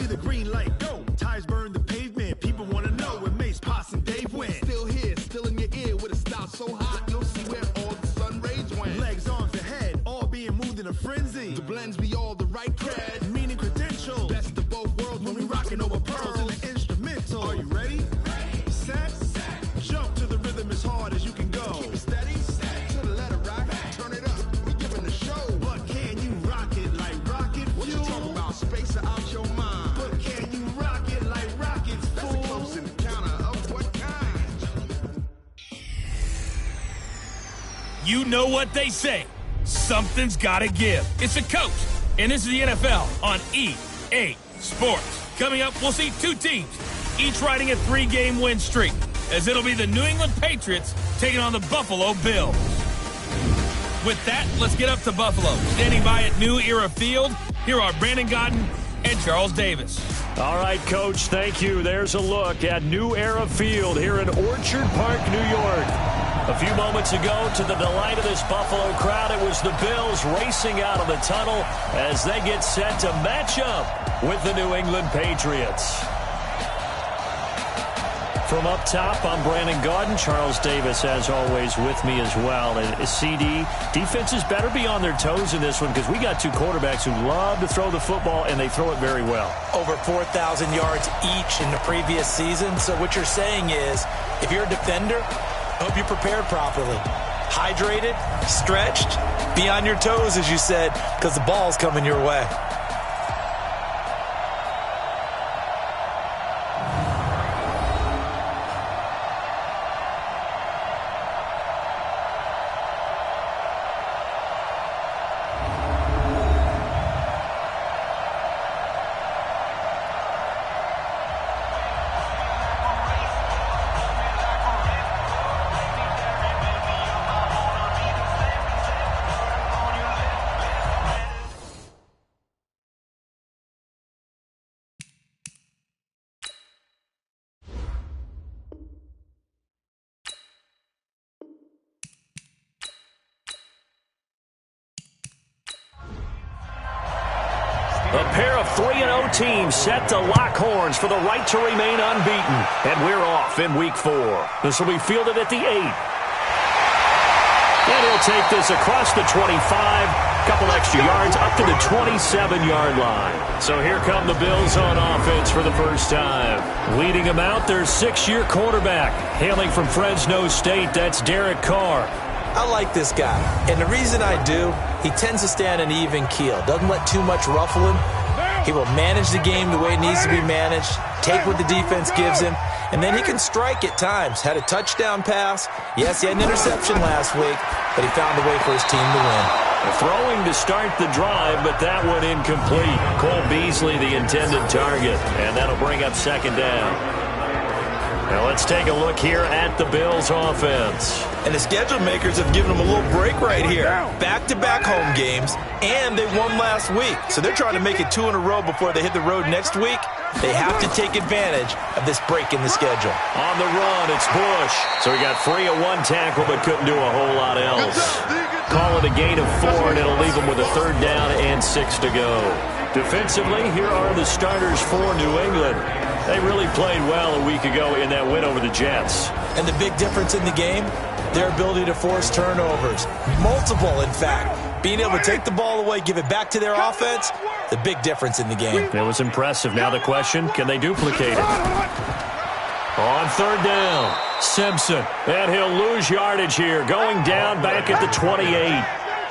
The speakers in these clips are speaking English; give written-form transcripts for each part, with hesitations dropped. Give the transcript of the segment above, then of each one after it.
me the green light, go. Tires burn the pavement. People want to know where Mace, Pops, and Dave went. Still here, still in your ear with a style so hot, you'll see where all the sun rays went. Legs, arms, and head, all being moved in a frenzy. The blends be all the right cred, meaning credentials. Best of both worlds when we rockin' over pearls in the instrumental. Are you ready? Set. Jump to the rhythm as hard as you can go. Keep it steady, to the letter rock. Turn it up, we giving the show. But can you rock it like rocket fuel? What you talking about? Space out your mind. But can you rock it like rockets, fool? That's a close encounter of what kind? You know what they say. Something's gotta give. It's a coach, and this is the NFL on EA Sports. Coming up, we'll see two teams, each riding a 3-game win streak, as it'll be the New England Patriots taking on the Buffalo Bills. With that, let's get up to Buffalo. Standing by at New Era Field, here are Brandon Gaudin and Charles Davis. All right, Coach, thank you. There's a look at New Era Field here in Orchard Park, New York. A few moments ago, to the delight of this Buffalo crowd, it was the Bills racing out of the tunnel as they get set to match up with the New England Patriots. From up top, I'm Brandon Gaudin. Charles Davis, as always, with me as well. And CD, defenses better be on their toes in this one because we got two quarterbacks who love to throw the football, and they throw it very well. Over 4,000 yards each in the previous season. So what you're saying is, if you're a defender, hope you're prepared properly. Hydrated, stretched, be on your toes, as you said, because the ball's coming your way. A pair of 3-0 teams set to lock horns for the right to remain unbeaten. And we're off in Week 4. This will be fielded at the 8. And he'll take this across the 25, couple extra yards up to the 27-yard line. So here come the Bills on offense for the first time. Leading them out, their 6-year quarterback. Hailing from Fresno State, that's Derek Carr. I like this guy, and the reason I do, he tends to stay on an even keel. Doesn't let too much ruffle him. He will manage the game the way it needs to be managed, take what the defense gives him, and then he can strike at times. Had a touchdown pass. Yes, he had an interception last week, but he found a way for his team to win. Throwing to start the drive, but that one incomplete. Cole Beasley, the intended target, and that'll bring up second down. Now let's take a look here at the Bills' offense. And the schedule makers have given them a little break right here. Back-to-back home games, and they won last week. So they're trying to make it 2 in a row before they hit the road next week. They have to take advantage of this break in the schedule. On the run, it's Bush. So he got free of one tackle, but couldn't do a whole lot else. Call it a gain of 4, and it'll leave him with a 3rd down and 6 to go. Defensively, here are the starters for New England. They really played well a week ago in that win over the Jets. And the big difference in the game, their ability to force turnovers. Multiple, in fact. Being able to take the ball away, give it back to their offense, the big difference in the game. It was impressive. Now the question, can they duplicate it? On 3rd down, Simpson. And he'll lose yardage here, going down back at the 28.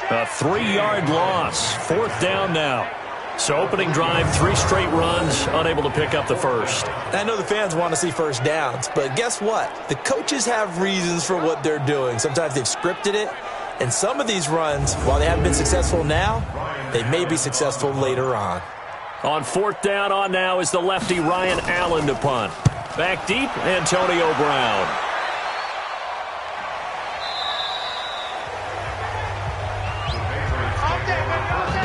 A 3-yard loss. 4th down now. So opening drive, 3 straight runs, unable to pick up the first. I know the fans want to see first downs, but guess what? The coaches have reasons for what they're doing. Sometimes they've scripted it, and some of these runs, while they haven't been successful now, they may be successful later on. On 4th down on now is the lefty Ryan Allen to punt. Back deep, Antonio Brown.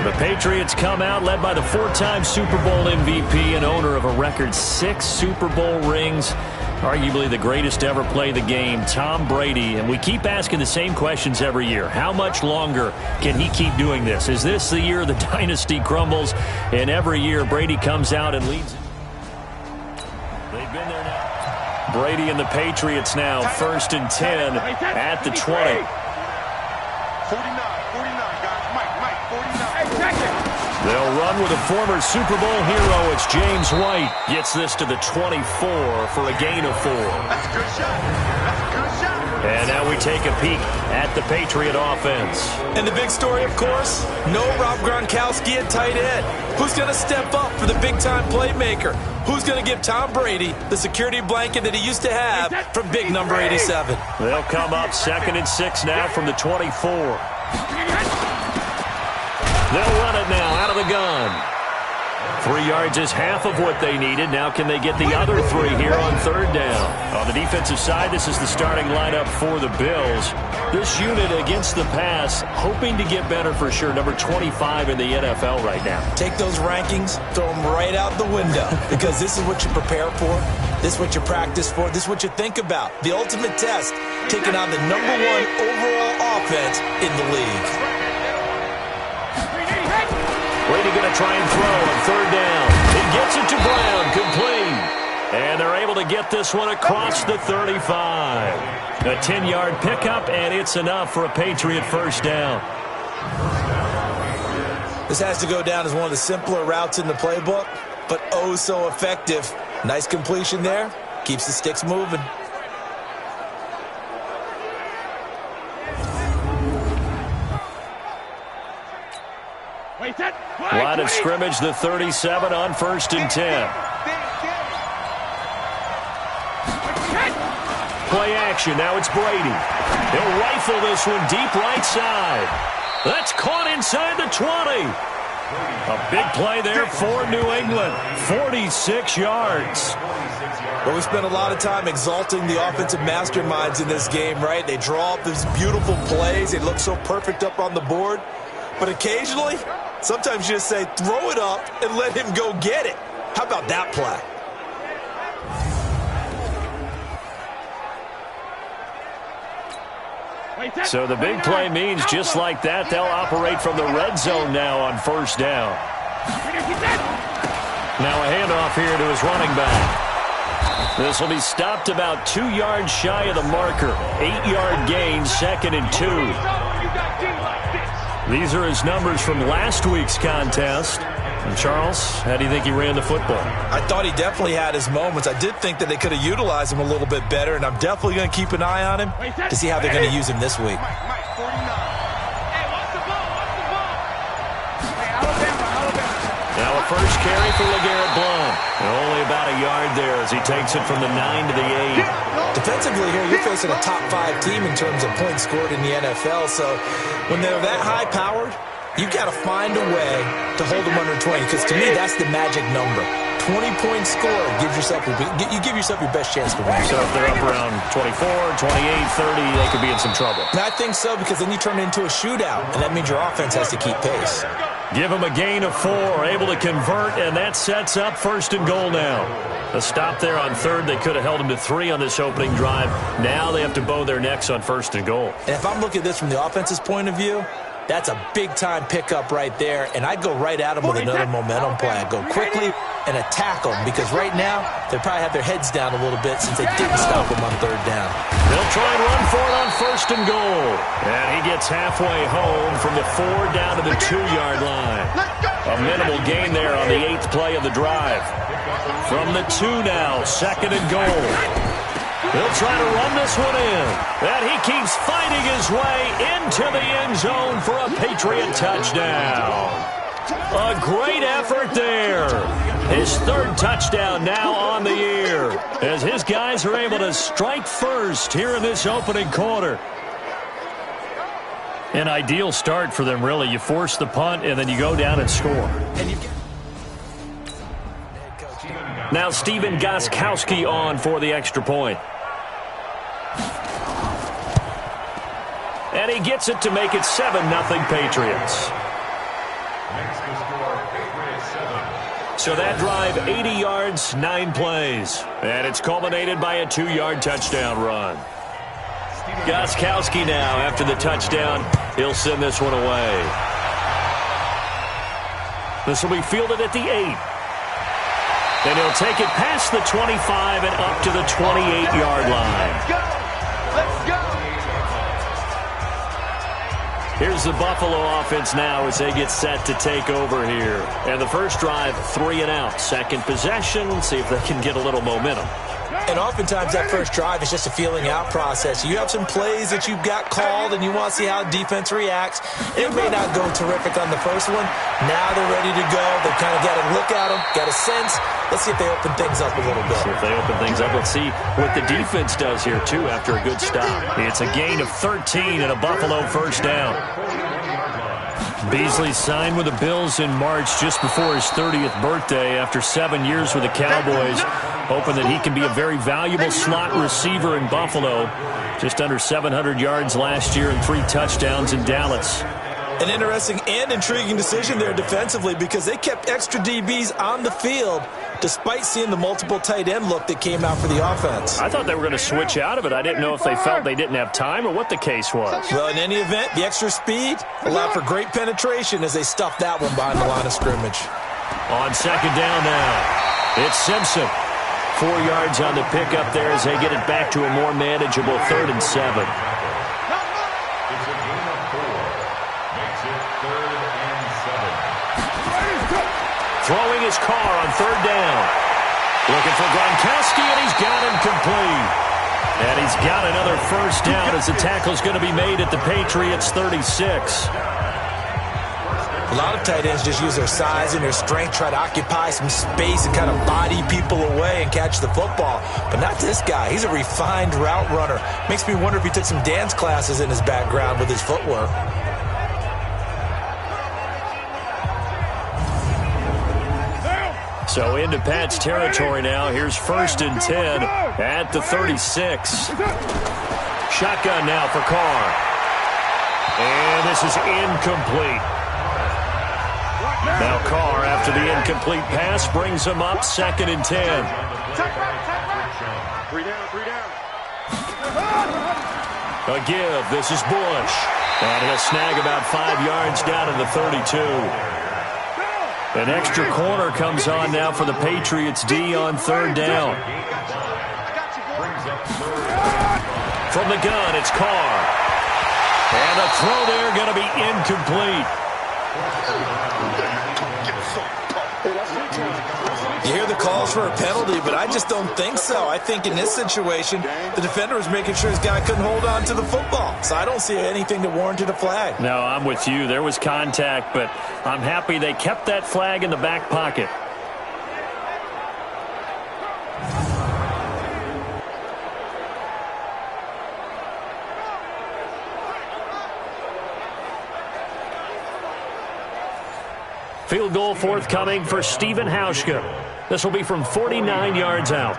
The Patriots come out led by the 4-time Super Bowl MVP and owner of a record 6 Super Bowl rings. Arguably the greatest to ever play the game, Tom Brady. And we keep asking the same questions every year. How much longer can he keep doing this? Is this the year the dynasty crumbles? And every year Brady comes out and leads it. They've been there now. Brady and the Patriots now, 1st and 10 at the 20. 49, guys. Mike, 49. They'll run with a former Super Bowl hero. It's James White. Gets this to the 24 for a gain of 4. That's a good shot. And now we take a peek at the Patriot offense. And the big story, of course, no Rob Gronkowski at tight end. Who's going to step up for the big-time playmaker? Who's going to give Tom Brady the security blanket that he used to have from big number 87? They'll come up 2nd and 6 now from the 24. They'll run it now out of the gun. 3 yards is half of what they needed. Now can they get the other 3 here on 3rd down? On the defensive side, this is the starting lineup for the Bills. This unit against the pass, hoping to get better for sure. Number 25 in the NFL right now. Take those rankings, throw them right out the window, because this is what you prepare for. This is what you practice for. This is what you think about. The ultimate test, taking on the number 1 overall offense in the league. Brady going to try and throw on 3rd down. He gets it to Brown, complete. And they're able to get this one across the 35. A 10-yard pickup, and it's enough for a Patriot 1st down. This has to go down as one of the simpler routes in the playbook, but oh so effective. Nice completion there. Keeps the sticks moving. Line of scrimmage, the 37 on 1st and 10. Play action, now it's Brady. He'll rifle this one deep right side. That's caught inside the 20. A big play there for New England. 46 yards. Well, we spent a lot of time exalting the offensive masterminds in this game, right? They draw up these beautiful plays. They look so perfect up on the board. But occasionally, sometimes you just say, throw it up and let him go get it. How about that play? So the big play means just like that, they'll operate from the red zone now on 1st down. Now a handoff here to his running back. This will be stopped about 2 yards shy of the marker. 8-yard gain, 2nd and 2. These are his numbers from last week's contest. And Charles, how do you think he ran the football? I thought he definitely had his moments. I did think that they could have utilized him a little bit better, and I'm definitely going to keep an eye on him to see how they're going to use him this week. Now a first carry for LeGarrette Blount. Only about a yard there as he takes it from the 9 to the 8. Defensively here, you're facing a top 5 team in terms of points scored in the NFL, so when they're that high-powered, you've got to find a way to hold them under 20, because to me, that's the magic number. 20 points scored, you give yourself your best chance to win. So if they're up around 24, 28, 30, they could be in some trouble. And I think so, because then you turn it into a shootout, and that means your offense has to keep pace. Give them a gain of 4, able to convert, and that sets up 1st and goal now. A stop there on 3rd. They could have held them to 3 on this opening drive. Now they have to bow their necks on 1st and goal. And if I'm looking at this from the offense's point of view, that's a big-time pickup right there, and I'd go right at them with another momentum play. I'd go quickly and attack them, because right now they probably have their heads down a little bit since they didn't stop them on 3rd down. They'll try and run for it on 1st and goal. And he gets halfway home from the 4 down to the 2-yard line. A minimal gain there on the 8th play of the drive. From the 2 now, 2nd and goal. He'll try to run this one in. And he keeps fighting his way into the end zone for a Patriot touchdown. A great effort there. His 3rd touchdown now on the year, as his guys are able to strike first here in this opening quarter. An ideal start for them, really. You force the punt, and then you go down and score. Now Stephen Gostkowski on for the extra point. And he gets it to make it 7-0 Patriots. So that drive, 80 yards, 9 plays. And it's culminated by a 2-yard touchdown run. Gostkowski now, after the touchdown, he'll send this one away. This will be fielded at the 8. And he'll take it past the 25 and up to the 28-yard line. Let's go! Here's the Buffalo offense now as they get set to take over here. And the first drive, 3 and out. Second possession, see if they can get a little momentum. And oftentimes that first drive is just a feeling out process. You have some plays that you've got called and you want to see how defense reacts. It may not go terrific on the first one. Now they're ready to go. They've kind of got a look at them, got a sense. Let's see if they open things up a little bit. See if they open things up. Let's see what the defense does here, too, after a good stop. It's a gain of 13 and a Buffalo first down. Beasley signed with the Bills in March just before his 30th birthday after 7 years with the Cowboys, hoping that he can be a very valuable slot receiver in Buffalo. Just under 700 yards last year and 3 touchdowns in Dallas. An interesting and intriguing decision there defensively because they kept extra DBs on the field despite seeing the multiple tight end look that came out for the offense. I thought they were going to switch out of it. I didn't know if they felt they didn't have time or what the case was. Well, in any event, the extra speed allowed for great penetration as they stuffed that one behind the line of scrimmage. On second down now, it's Simpson. 4 yards on the pickup there as they get it back to a more manageable 3rd and 7. Throwing his car on 3rd down. Looking for Gronkowski, and he's got him complete. And he's got another first down as the tackle's going to be made at the Patriots' 36. A lot of tight ends just use their size and their strength, try to occupy some space and kind of body people away and catch the football. But not this guy. He's a refined route runner. Makes me wonder if he took some dance classes in his background with his footwork. So into Pat's territory now. Here's 1st and 10 at the 36. Shotgun now for Carr. And this is incomplete. Now Carr, after the incomplete pass, brings him up 2nd and 10. 3 down. A give. This is Bush. And he'll snag about 5 yards down to the 32. An extra corner comes on now for the Patriots D on 3rd down. From the gun, it's Carr. And the throw there going to be incomplete. You hear the calls for a penalty, but I just don't think so. I think in this situation, the defender was making sure his guy couldn't hold on to the football. So I don't see anything that warranted a flag. No, I'm with you. There was contact, but I'm happy they kept that flag in the back pocket. Field goal forthcoming for Stephen Hauschka. This will be from 49 yards out.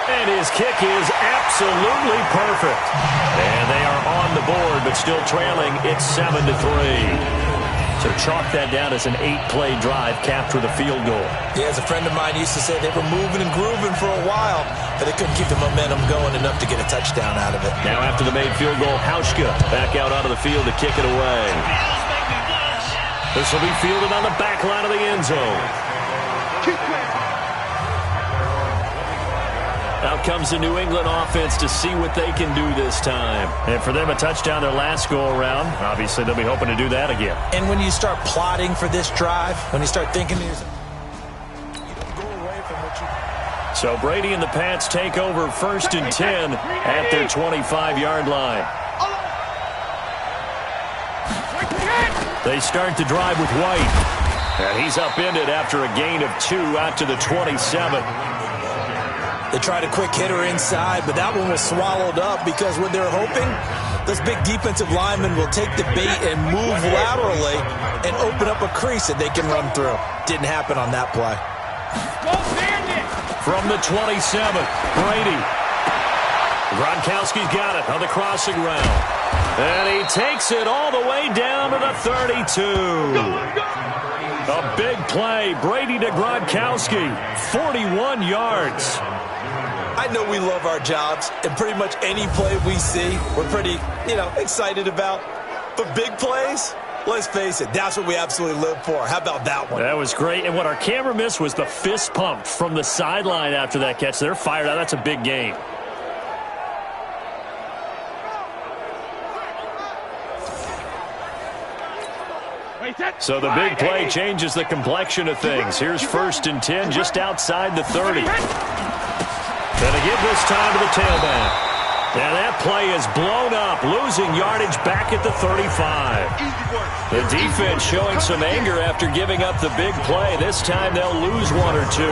And his kick is absolutely perfect. And they are on the board, but still trailing. It's 7-3. So chalk that down as an 8-play drive capped with a field goal. Yeah, as a friend of mine used to say, they were moving and grooving for a while, but they couldn't keep the momentum going enough to get a touchdown out of it. Now after the made field goal, Hauschka back out onto the field to kick it away. This will be fielded on the back line of the end zone. Out comes the New England offense to see what they can do this time. And for them, a touchdown their last go-around. Obviously, they'll be hoping to do that again. And when you start plotting for this drive, when you start thinking to yourself, you don't go away from what you... So Brady and the Pats take over 1st and 10 at their 25-yard line. They start the drive with White. And he's upended after a gain of 2 out to the 27. They tried a quick hitter inside, but that one was swallowed up because what they're hoping, those big defensive linemen will take the bait and move laterally and open up a crease that they can run through. Didn't happen on that play. From the 27, Brady. Gronkowski's got it on the crossing route. And he takes it all the way down to the 32. A big play. Brady to Gronkowski. 41 yards. I know we love our jobs, and pretty much any play we see, we're pretty, excited about. But big plays, let's face it, that's what we absolutely live for. How about that one? That was great. And what our camera missed was the fist pump from the sideline after that catch. They're fired out. That's a big game. So the big play changes the complexion of things. Here's 1st and 10 just outside the 30. And again this time to the tailback. And that play is blown up, losing yardage back at the 35. The defense showing some anger after giving up the big play. This time they'll lose 1 or 2.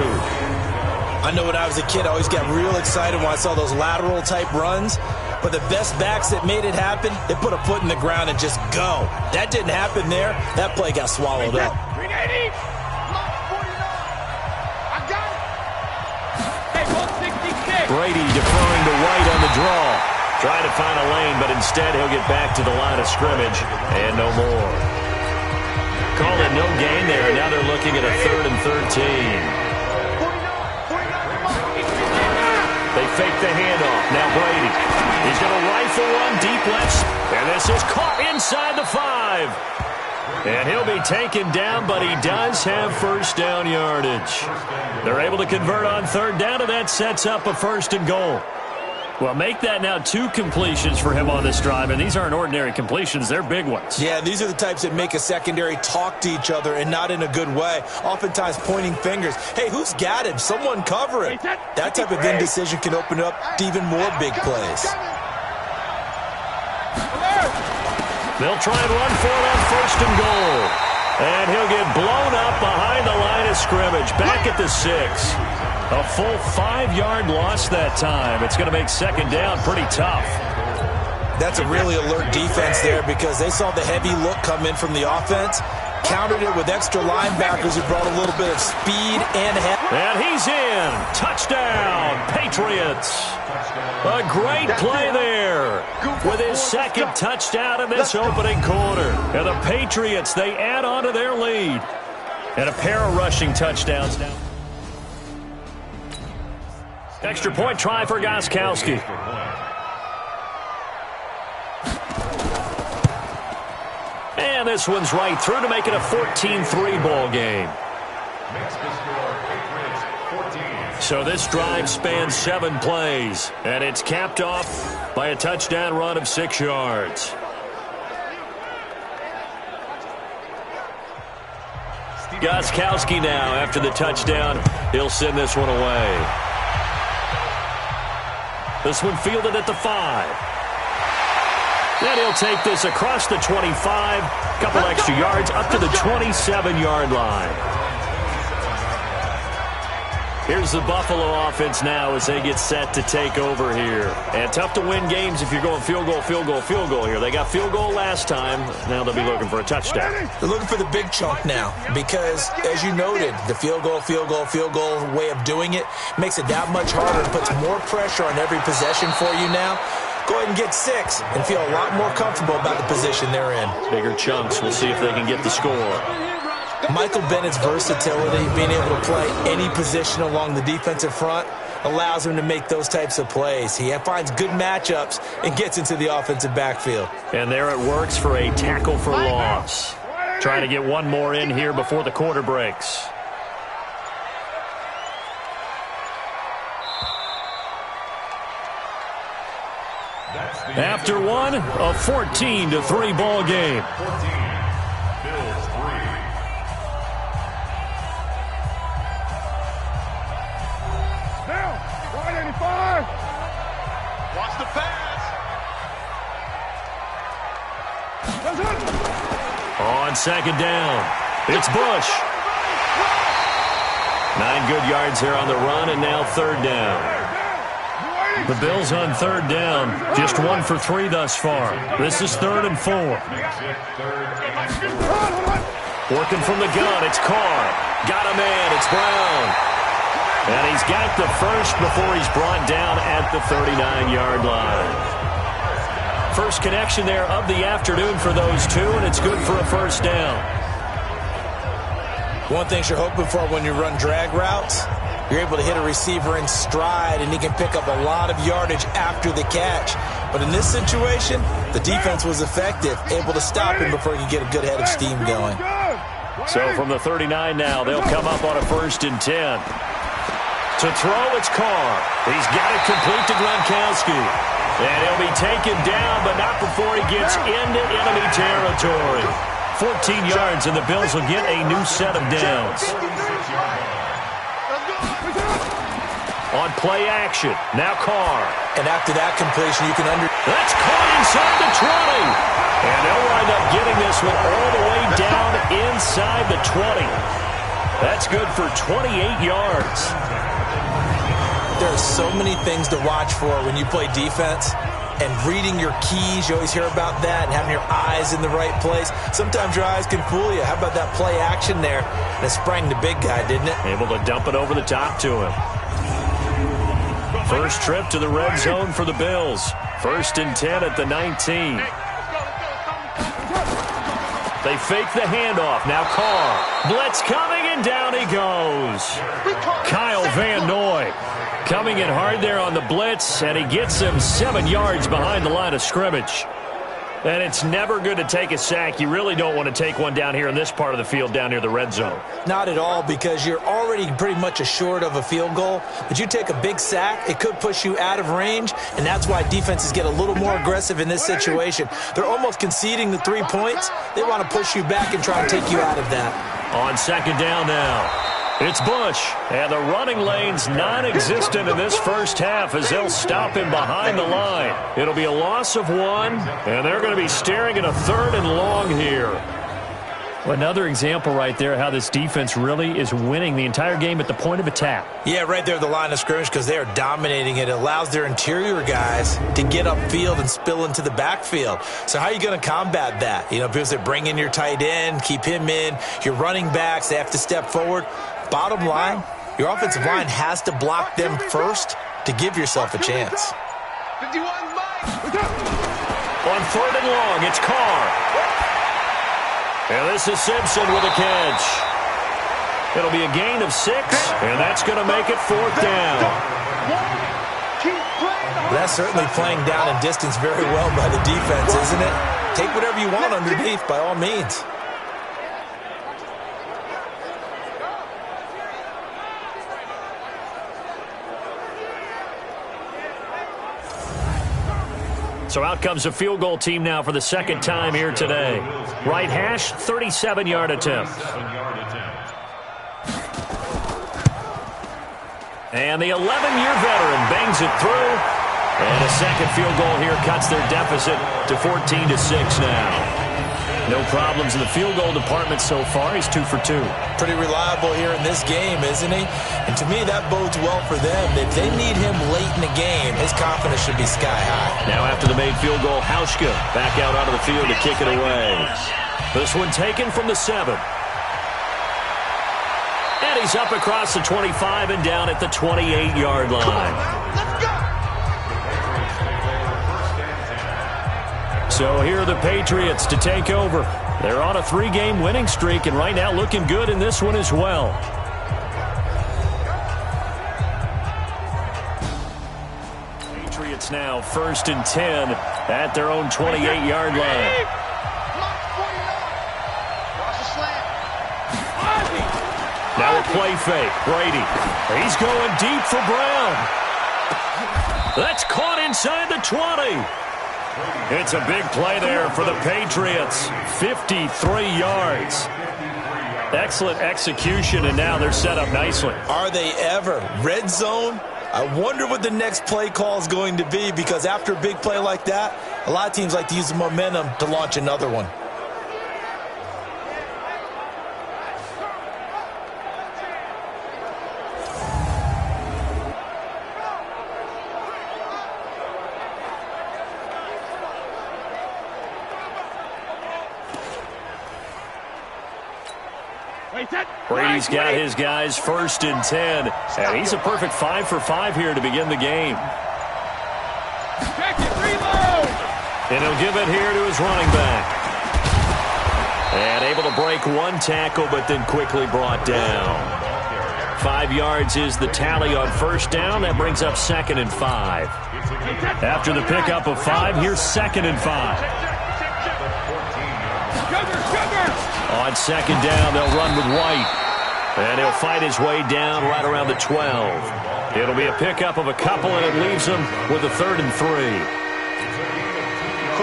I know when I was a kid, I always got real excited when I saw those lateral-type runs. But the best backs that made it happen, they put a foot in the ground and just go. That didn't happen there. That play got swallowed up. Brady deferring to White on the draw. Trying to find a lane, but instead he'll get back to the line of scrimmage and no more. Call it no gain there. Now they're looking at a 3rd and 13. They fake the handoff. Now Brady. He's going to rifle one deep left. And this is caught inside the 5. And he'll be taken down, but he does have first down yardage. They're able to convert on 3rd down, and that sets up a 1st and goal. Well, make that now 2 completions for him on this drive, and these aren't ordinary completions. They're big ones. Yeah, these are the types that make a secondary talk to each other and not in a good way, oftentimes pointing fingers. Hey, who's got him? Someone cover it. That type of indecision can open up to even more big plays. They'll try and run for it on 1st and goal. And he'll get blown up behind the line of scrimmage, back at the 6. A full 5-yard loss that time. It's going to make 2nd down pretty tough. That's a really alert defense there because they saw the heavy look come in from the offense, countered it with extra linebackers who brought a little bit of speed and head. And he's in. Touchdown, Patriots. A great play there with his 2nd touchdown in this opening quarter. And the Patriots, they add on to their lead. And a pair of rushing touchdowns now. Extra point try for Gronkowski. And this one's right through to make it a 14-3 ball game. So this drive spans 7 plays, and it's capped off by a touchdown run of 6 yards. Gronkowski now after the touchdown. He'll send this one away. This one fielded at the 5. Then he'll take this across the 25, couple extra yards up to the 27-yard line. Here's the Buffalo offense now as they get set to take over here. And tough to win games if you're going field goal, field goal, field goal here. They got field goal last time. Now they'll be looking for a touchdown. They're looking for the big chunk now because, as you noted, the field goal way of doing it makes it that much harder and puts more pressure on every possession for you now. Go ahead and get 6 and feel a lot more comfortable about the position they're in. Bigger chunks. We'll see if they can get the score. Michael Bennett's versatility, being able to play any position along the defensive front, allows him to make those types of plays. He finds good matchups and gets into the offensive backfield. And there it works for a tackle for loss. Trying to get one more in here before the quarter breaks. After one, a 14-3 ball game. Watch the pass. On 2nd down, it's Bush. 9 good yards here on the run, and now 3rd down. The Bills on 3rd down, just 1 for 3 thus far. This is 3rd and 4. Working from the gun, it's Carr. Got a man, it's Brown. And he's got the first before he's brought down at the 39-yard line. First connection there of the afternoon for those two, and it's good for a first down. One thing you're hoping for when you run drag routes, you're able to hit a receiver in stride, and he can pick up a lot of yardage after the catch. But in this situation, the defense was effective, able to stop him before he could get a good head of steam going. So from the 39 now, they'll come up on a 1st and 10. To throw, it's Carr. He's got it complete to Gronkowski. And he'll be taken down, but not before he gets into enemy territory. 14 yards, and the Bills will get a new set of downs. On play action, now Carr. And after that completion, you can That's caught inside the 20. And they'll wind up getting this one all the way down inside the 20. That's good for 28 yards. There are so many things to watch for when you play defense. And reading your keys, you always hear about that, and having your eyes in the right place. Sometimes your eyes can fool you. How about that play action there? And it sprang the big guy, didn't it? Able to dump it over the top to him. First trip to the red zone for the Bills. 1st and 10 at the 19. They fake the handoff. Now Carr. Blitz coming, and down he goes. Kyle Van Noy coming in hard there on the blitz, and he gets him 7 yards behind the line of scrimmage. And it's never good to take a sack. You really don't want to take one down here in this part of the field down near the red zone. Not at all, because you're already pretty much assured of a field goal. But you take a big sack, it could push you out of range, and that's why defenses get a little more aggressive in this situation. They're almost conceding the 3 points. They want to push you back and try to take you out of that. On 2nd down now. It's Bush, and the running lane's non-existent in this first half as they'll stop him behind the line. It'll be a loss of 1, and they're going to be staring at a 3rd and long here. Another example right there how this defense really is winning the entire game at the point of attack. Yeah, right there at the line of scrimmage, because they are dominating it. It allows their interior guys to get upfield and spill into the backfield. So how are you going to combat that? You know, because they bring in your tight end, keep him in. Your running backs, they have to step forward. Bottom line, your offensive line has to block them first to give yourself a chance. 51 Mike. On 3rd and long, it's Carr. And this is Simpson with a catch. It'll be a gain of 6, and that's going to make it 4th down. That's certainly playing down in distance very well by the defense, isn't it? Take whatever you want underneath, by all means. So out comes a field goal team now for the 2nd time here today. Right hash, 37-yard attempt. And the 11-year veteran bangs it through. And a second field goal here cuts their deficit to 14-6 now. No problems in the field goal department so far. He's 2 for 2. Pretty reliable here in this game, isn't he? And to me, that bodes well for them. If they need him late in the game, his confidence should be sky high. Now after the made field goal, Hauschka back out onto the field to kick it away. This one taken from the 7. And he's up across the 25 and down at the 28-yard line. So here are the Patriots to take over. They're on a 3-game winning streak, and right now looking good in this one as well. Patriots now 1st and 10 at their own 28-yard line. Now a play fake. Brady. He's going deep for Brown. That's caught inside the 20. It's a big play there for the Patriots. 53 yards. Excellent execution, and now they're set up nicely. Are they ever? Red zone? I wonder what the next play call is going to be, because after a big play like that, a lot of teams like to use the momentum to launch another one. Brady's got his guys 1st and 10, and he's a perfect 5 for 5 here to begin the game. And he'll give it here to his running back. And able to break one tackle, but then quickly brought down. 5 yards is the tally on 1st down. That brings up 2nd and 5. After the pickup of 5, here's 2nd and 5. On 2nd down, they'll run with White. And he'll fight his way down right around the 12. It'll be a pickup of a couple, and it leaves him with a 3rd and 3.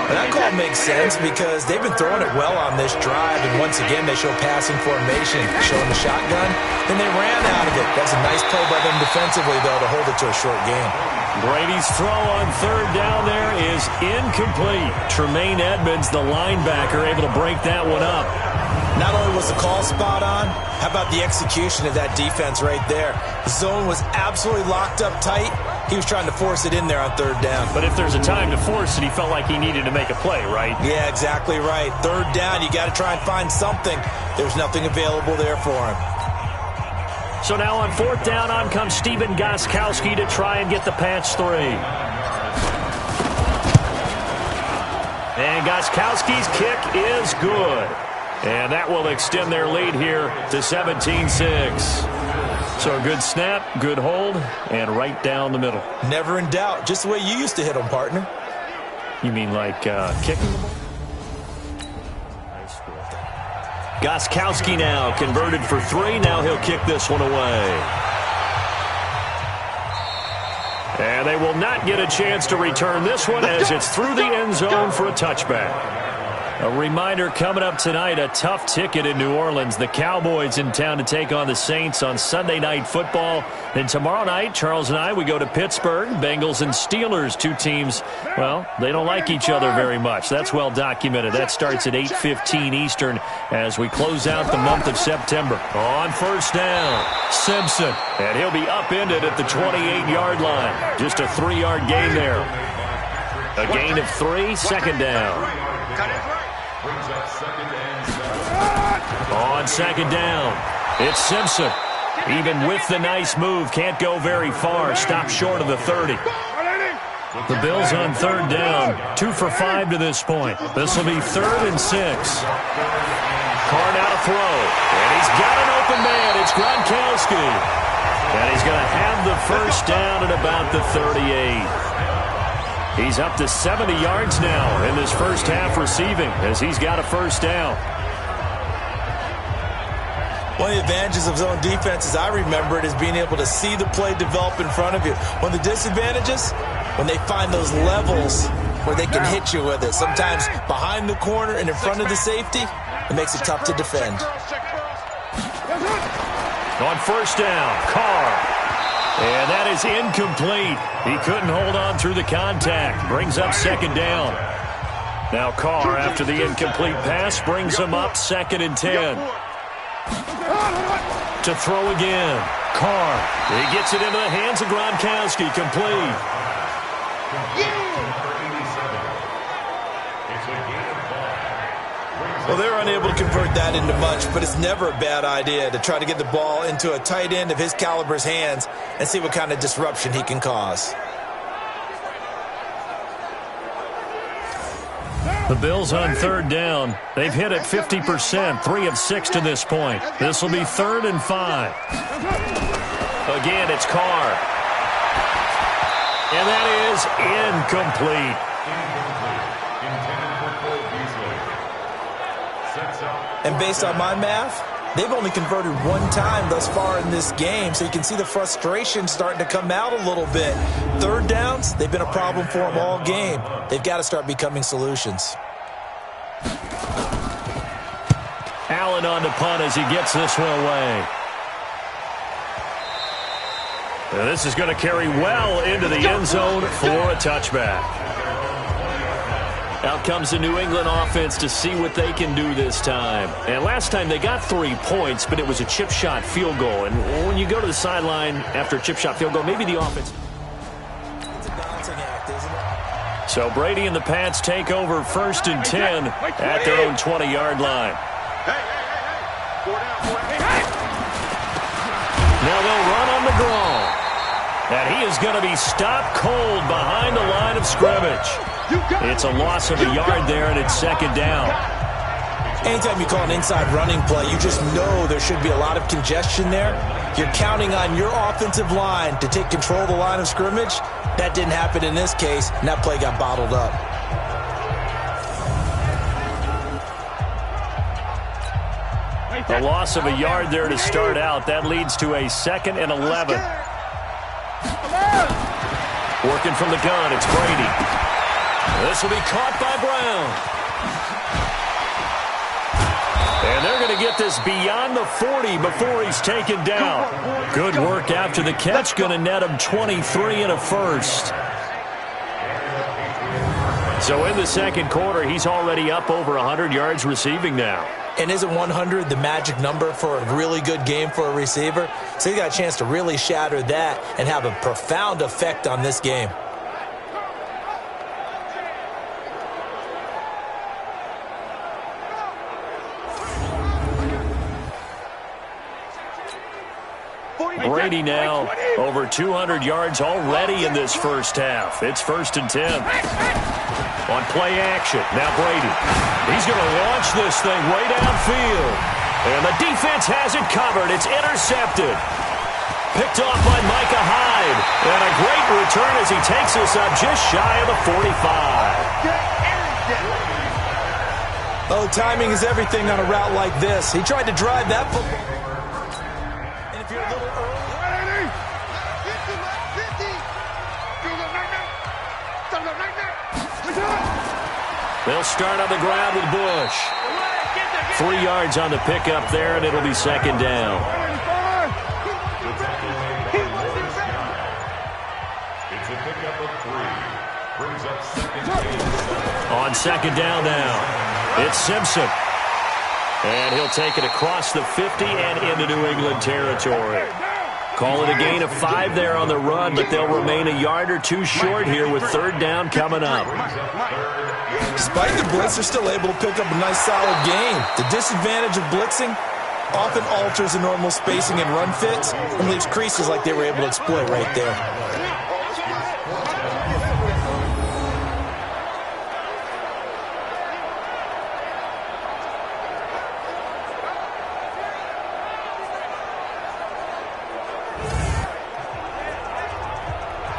That call makes sense because they've been throwing it well on this drive, and once again they show passing formation, showing the shotgun, and they ran out of it. That's a nice play by them defensively, though, to hold it to a short game. Brady's throw on 3rd down there is incomplete. Tremaine Edmonds, the linebacker, able to break that one up. Not only was the call spot on, how about the execution of that defense right there? The zone was absolutely locked up tight. He was trying to force it in there on 3rd down. But if there's a time to force it, he felt like he needed to make a play, right? Yeah, exactly right. 3rd down, you got to try and find something. There's nothing available there for him. So now on 4th down, on comes Stephen Gostkowski to try and get the Pats 3. And Gostkowski's kick is good. And that will extend their lead here to 17-6. So a good snap, good hold, and right down the middle. Never in doubt. Just the way you used to hit them, partner. You mean like kicking the ball? Gostkowski now converted for 3. Now he'll kick this one away. And they will not get a chance to return this one as it's through the end zone for a touchback. A reminder coming up tonight, a tough ticket in New Orleans. The Cowboys in town to take on the Saints on Sunday Night Football. And tomorrow night, Charles and I, we go to Pittsburgh. Bengals and Steelers, 2 teams, well, they don't like each other very much. That's well documented. That starts at 8:15 Eastern as we close out the month of September. On 1st down, Simpson. And he'll be upended at the 28-yard line. Just a 3-yard gain there. A gain of 3, 2nd down. On 2nd down, it's Simpson. Even with the nice move, can't go very far. Stopped short of the 30. The Bills on 3rd down, 2 for 5 to this point. This will be 3rd and 6. Carr now to throw. And he's got an open man. It's Gronkowski. And he's going to have the 1st down at about the 38. He's up to 70 yards now in this first half receiving as he's got a 1st down. One of the advantages of zone defense, as I remember it, is being able to see the play develop in front of you. One of the disadvantages, when they find those levels where they can hit you with it. Sometimes behind the corner and in front of the safety, it makes it tough to defend. On 1st down, Carr. And that is incomplete. He couldn't hold on through the contact. Brings up 2nd down. Now Carr, after the incomplete pass, brings him up 2nd and 10. To throw again. Carr. He gets it into the hands of Gronkowski. Complete. Well, they're unable to convert that into much, but it's never a bad idea to try to get the ball into a tight end of his caliber's hands and see what kind of disruption he can cause. The Bills on 3rd down. They've hit it 50%, 3 of 6 to this point. This will be 3rd and 5. Again, it's Carr. And that is incomplete. And based on my math, they've only converted 1 time thus far in this game, so you can see the frustration starting to come out a little bit. 3rd downs, they've been a problem for them all game. They've got to start becoming solutions. Allen on the punt as he gets this one away. And this is going to carry well into the end zone for a touchback. Out comes the New England offense to see what they can do this time. And last time they got 3 points, but it was a chip shot field goal. And when you go to the sideline after a chip shot field goal, maybe the offense. It's a balancing act, isn't it? So Brady and the Pats take over 1st and 10 at their own 20-yard line. Now they'll run on the draw. And he is going to be stopped cold behind the line of scrimmage. It's a loss of a yard there, and it's second down. Anytime you call an inside running play, you just know there should be a lot of congestion there. You're counting on your offensive line to take control of the line of scrimmage. That didn't happen in this case, and that play got bottled up. A loss of a yard there to start out. That leads to a 2nd and 11. Working from the gun, it's Brady. This will be caught by Brown. And they're going to get this beyond the 40 before he's taken down. Good work after the catch. Going to net him 23 and a first. So in the second quarter, he's already up over 100 yards receiving now. And isn't 100 the magic number for a really good game for a receiver? So he got a chance to really shatter that and have a profound effect on this game. Brady now over 200 yards already in this first half. It's 1st and 10. On play action, now Brady. He's going to launch this thing way downfield. And the defense has it covered. It's intercepted. Picked off by Micah Hyde. And a great return as he takes this up just shy of the 45. Oh, timing is everything on a route like this. He tried to drive that football. And if you're a little early... They'll start on the ground with Bush. 3 yards on the pickup there, and it'll be second down. It's a pickup of 3. Brings up second down. On second down now, it's Simpson. And he'll take it across the 50 and into New England territory. Call it a gain of 5 there on the run, but they'll remain a yard or 2 short here with third down coming up. Despite the blitz, they're still able to pick up a nice solid gain. The disadvantage of blitzing often alters the normal spacing and run fits and leaves creases like they were able to exploit right there.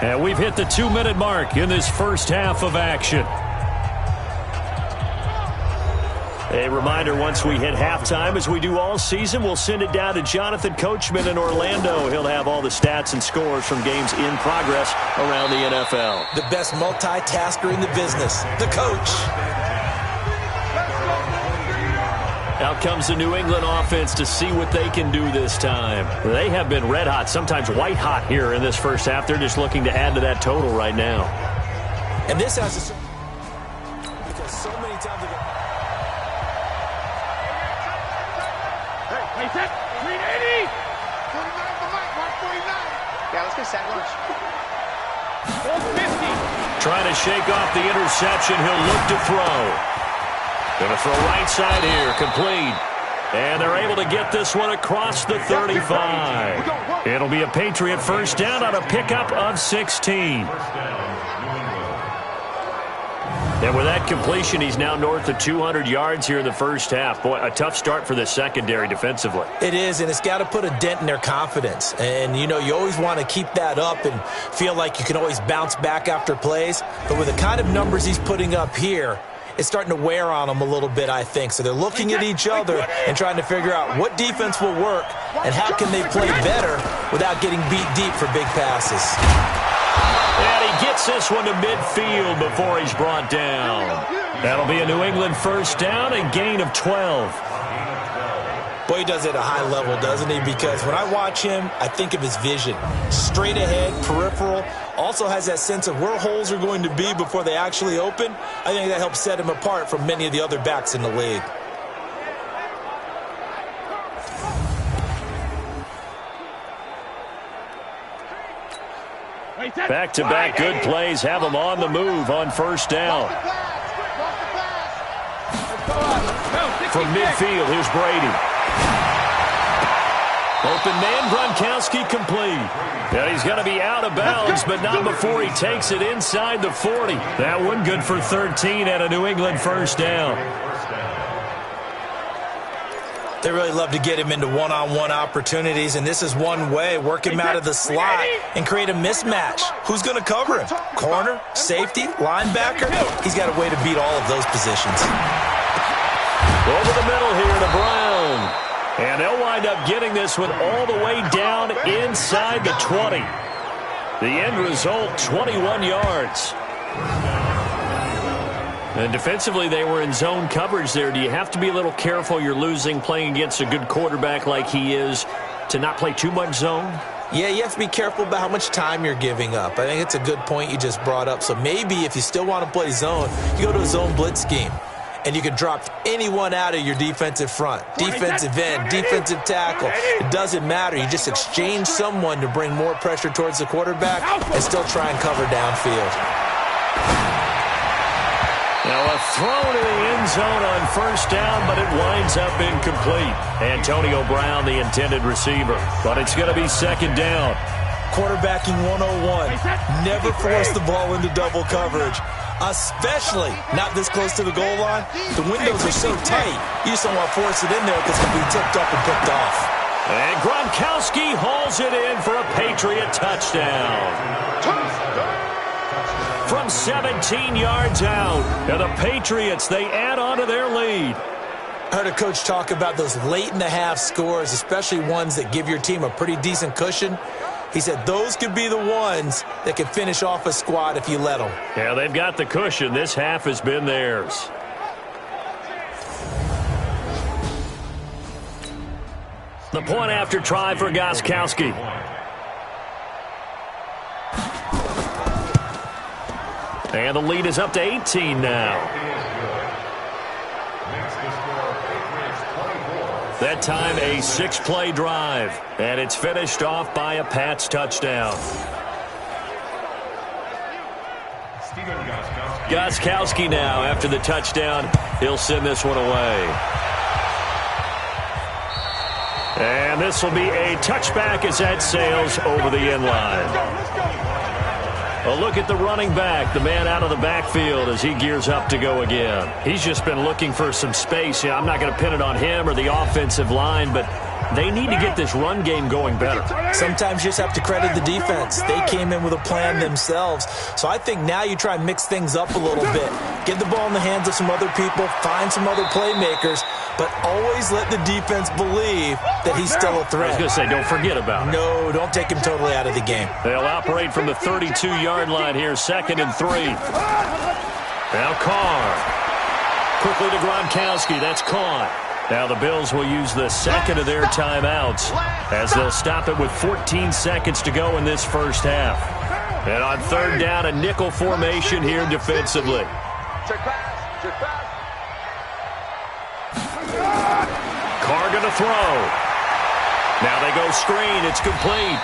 And we've hit the 2-minute mark in this first half of action. A reminder, once we hit halftime, as we do all season, we'll send it down to Jonathan Coachman in Orlando. He'll have all the stats and scores from games in progress around the NFL. The best multitasker in the business, the coach. Out comes the New England offense to see what they can do this time. They have been red hot, sometimes white hot here in this first half. They're just looking to add to that total right now. And this has to... Because so many times ago... Hey, set. 380. 49 for Mike. Mark 49. Yeah, let's get sack lunch. 450. Trying to shake off the interception. He'll look to throw. Going to throw right side here. Complete. And they're able to get this one across the 35. It'll be a Patriot first down on a pickup of 16. And with that completion, he's now north of 200 yards here in the first half. Boy, a tough start for the secondary defensively. It is, and it's got to put a dent in their confidence. And, you know, you always want to keep that up and feel like you can always bounce back after plays. But with the kind of numbers he's putting up here, it's starting to wear on them a little bit, I think. So they're looking at each other and trying to figure out what defense will work and how can they play better without getting beat deep for big passes. And he gets this one to midfield before he's brought down. That'll be a New England first down and gain of 12. Boy, he does it at a high level, doesn't he? Because when I watch him, I think of his vision. Straight ahead, peripheral, also has that sense of where holes are going to be before they actually open. I think that helps set him apart from many of the other backs in the league. Back-to-back good plays have him on the move on first down. From midfield, here's Brady. Open man, Gronkowski complete. And he's going to be out of bounds, but not before he takes it inside the 40. That one good for 13 at a New England first down. They really love to get him into one-on-one opportunities, and this is one way. Work him out of the slot and create a mismatch. Who's going to cover him? Corner, safety, linebacker? He's got a way to beat all of those positions. Over the middle here to Brown. And they'll wind up getting this one all the way down inside the 20. The end result, 21 yards. And defensively, they were in zone coverage there. Do you have to be a little careful? You're losing playing against a good quarterback like he is to not play too much zone? Yeah, you have to be careful about how much time you're giving up. I think it's a good point you just brought up. So maybe if you still want to play zone, you go to a zone blitz scheme. And you can drop anyone out of your defensive front. Defensive end, defensive tackle. It doesn't matter. You just exchange someone to bring more pressure towards the quarterback and still try and cover downfield. Now a throw to the end zone on first down, but it winds up incomplete. Antonio Brown, the intended receiver. But it's going to be second down. Quarterbacking 101. Never force the ball into double coverage. Especially not this close to the goal line. The windows are so tight, you just don't want to force it in there because it'll be tipped up and picked off. And Gronkowski hauls it in for a Patriot touchdown. From 17 yards out. And the Patriots, they add on to their lead. I heard a coach talk about those late-in-the-half scores, especially ones that give your team a pretty decent cushion. He said those could be the ones that can finish off a squad if you let them. Yeah, they've got the cushion. This half has been theirs. The point after try for Gronkowski. And the lead is up to 18 now. That time a 6-play drive, and it's finished off by a Pats touchdown. Gronkowski now, after the touchdown, he'll send this one away. And this will be a touchback as that sails over the end line. A look at the running back, the man out of the backfield as he gears up to go again. He's just been looking for some space. Yeah, I'm not going to pin it on him or the offensive line, but they need to get this run game going better. Sometimes you just have to credit the defense. They came in with a plan themselves. So I think now you try and mix things up a little bit. Get the ball in the hands of some other people, find some other playmakers, but always let the defense believe that he's still a threat. I was going to say, don't forget about it. No, don't take him totally out of the game. They'll operate from the 32-yard line here, 2nd and 3. Now Carr. Quickly to Gronkowski. That's caught. Now the Bills will use the second of their timeouts as they'll stop it with 14 seconds to go in this first half. And on third down, a nickel formation here defensively. Carr going to throw. Now they go screen. It's complete.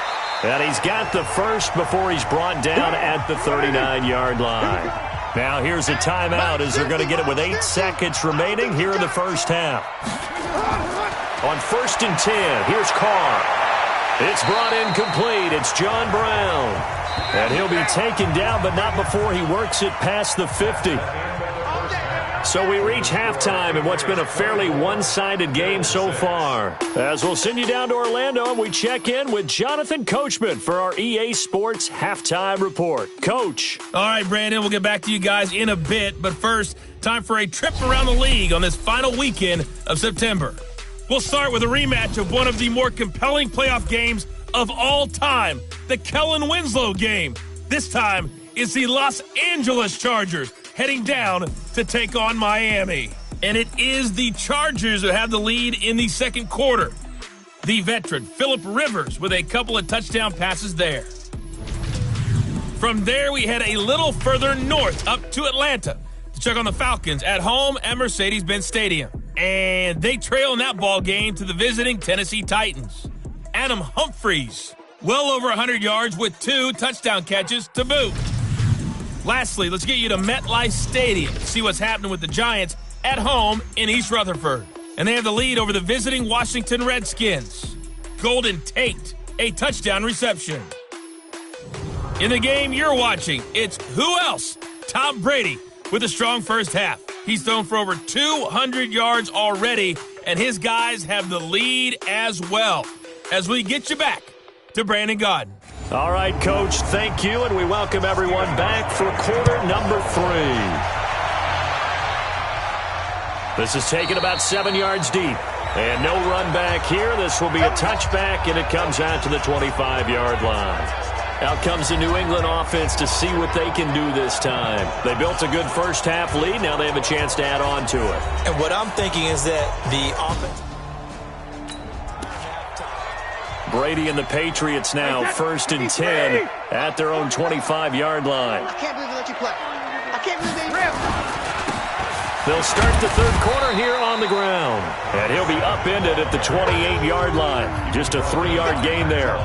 And he's got the first before he's brought down at the 39-yard line. Now here's a timeout as they're going to get it with 8 seconds remaining here in the first half. On 1st and 10, here's Carr. It's brought in complete. It's John Brown. And he'll be taken down, but not before he works it past the 50. So we reach halftime in what's been a fairly one-sided game so far. As we'll send you down to Orlando and we check in with Jonathan Coachman for our EA Sports Halftime Report. Coach. All right, Brandon, we'll get back to you guys in a bit. But first, time for a trip around the league on this final weekend of September. We'll start with a rematch of one of the more compelling playoff games of all time, the Kellen Winslow game. This time, it's the Los Angeles Chargers heading down to take on Miami. And it is the Chargers that have the lead in the second quarter. The veteran, Phillip Rivers, with a couple of touchdown passes there. From there, we head a little further north, up to Atlanta, to check on the Falcons at home at Mercedes-Benz Stadium. And they trail in that ball game to the visiting Tennessee Titans. Adam Humphries, well over 100 yards with 2 touchdown catches to boot. Lastly, let's get you to MetLife Stadium to see what's happening with the Giants at home in East Rutherford. And they have the lead over the visiting Washington Redskins. Golden Tate a touchdown reception. In the game you're watching, it's who else? Tom Brady with a strong first half. He's thrown for over 200 yards already, and his guys have the lead as well. As we get you back to Brandon Gaudin. All right, Coach, thank you, and we welcome everyone back for quarter number 3. This is taken about 7 yards deep, and no run back here. This will be a touchback, and it comes out to the 25-yard line. Out comes the New England offense to see what they can do this time. They built a good first half lead. Now they have a chance to add on to it. And what I'm thinking is that the offense... Brady and the Patriots now 1st and 10 at their own 25-yard line. I can't believe they let you play. I can't believe they ripped. They'll start the third quarter here on the ground. And he'll be upended at the 28-yard line. Just a 3-yard gain there.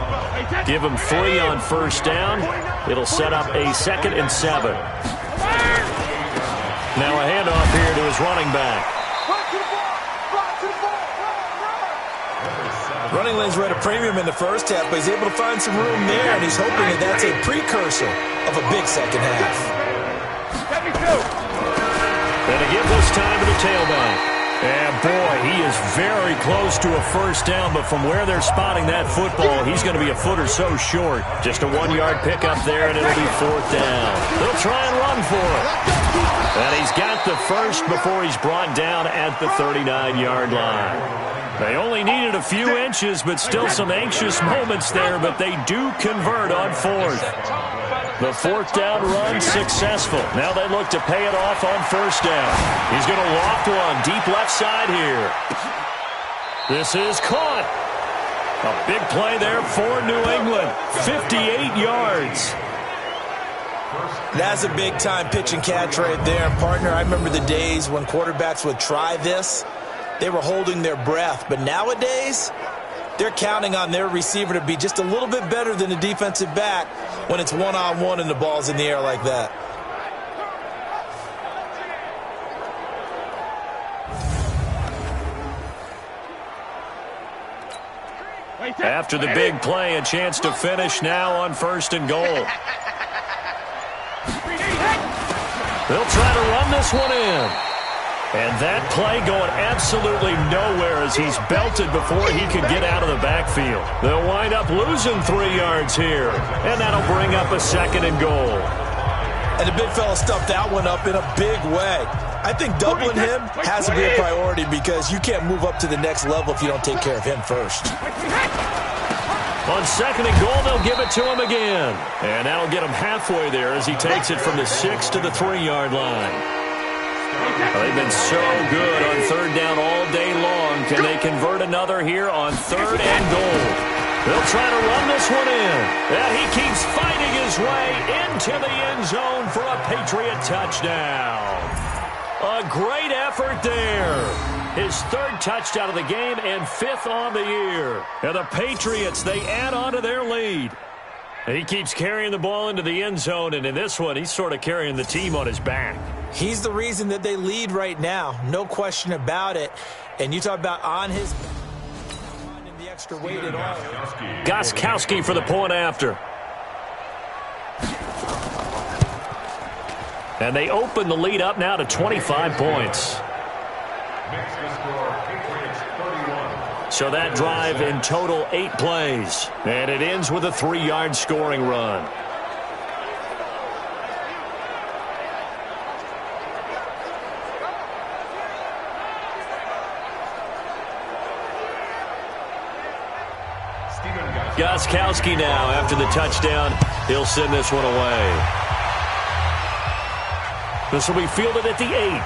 Give him 3 on first down. It'll set up a 2nd and 7. Now a handoff here to his running back. Running lanes were at a premium in the first half, but he's able to find some room there, and he's hoping that that's a precursor of a big second half. And to give this time to the tailback. And boy, he is very close to a first down, but from where they're spotting that football, he's going to be a foot or so short. Just a 1-yard pickup there, and it'll be 4th down. They'll try and run for it. And he's got the first before he's brought down at the 39-yard line. They only needed a few inches, but still some anxious moments there, but they do convert on 4th. The 4th down run successful. Now they look to pay it off on first down. He's going to loft one deep left side here. This is caught. A big play there for New England. 58 yards. That's a big-time pitch and catch right there. Partner, I remember the days when quarterbacks would try this. They were holding their breath. But nowadays, they're counting on their receiver to be just a little bit better than the defensive back when it's one-on-one and the ball's in the air like that. After the big play, a chance to finish now on 1st and goal. They'll try to run this one in. And that play going absolutely nowhere as he's belted before he could get out of the backfield. They'll wind up losing 3 yards here. And that'll bring up a 2nd and goal. And the big fella stuffed that one up in a big way. I think doubling him has to be a priority because you can't move up to the next level if you don't take care of him first. On 2nd and goal, they'll give it to him again. And that'll get him halfway there as he takes it from the 6 to the 3-yard line. They've been so good on 3rd down all day long. Can they convert another here on 3rd and goal? They'll try to run this one in. And he keeps fighting his way into the end zone for a Patriot touchdown. A great effort there. His 3rd touchdown of the game and 5th on the year. And the Patriots, they add on to their lead. He keeps carrying the ball into the end zone, and in this one, he's sort of carrying the team on his back. He's the reason that they lead right now. No question about it. And you talk about on his and the extra weight at all. Gostkowski for the point after. And they open the lead up now to 25 points. Makes the score Patriots 31. So that drive in total 8 plays. And it ends with a 3-yard scoring run. Gostkowski now after the touchdown. He'll send this one away. This will be fielded at the 8.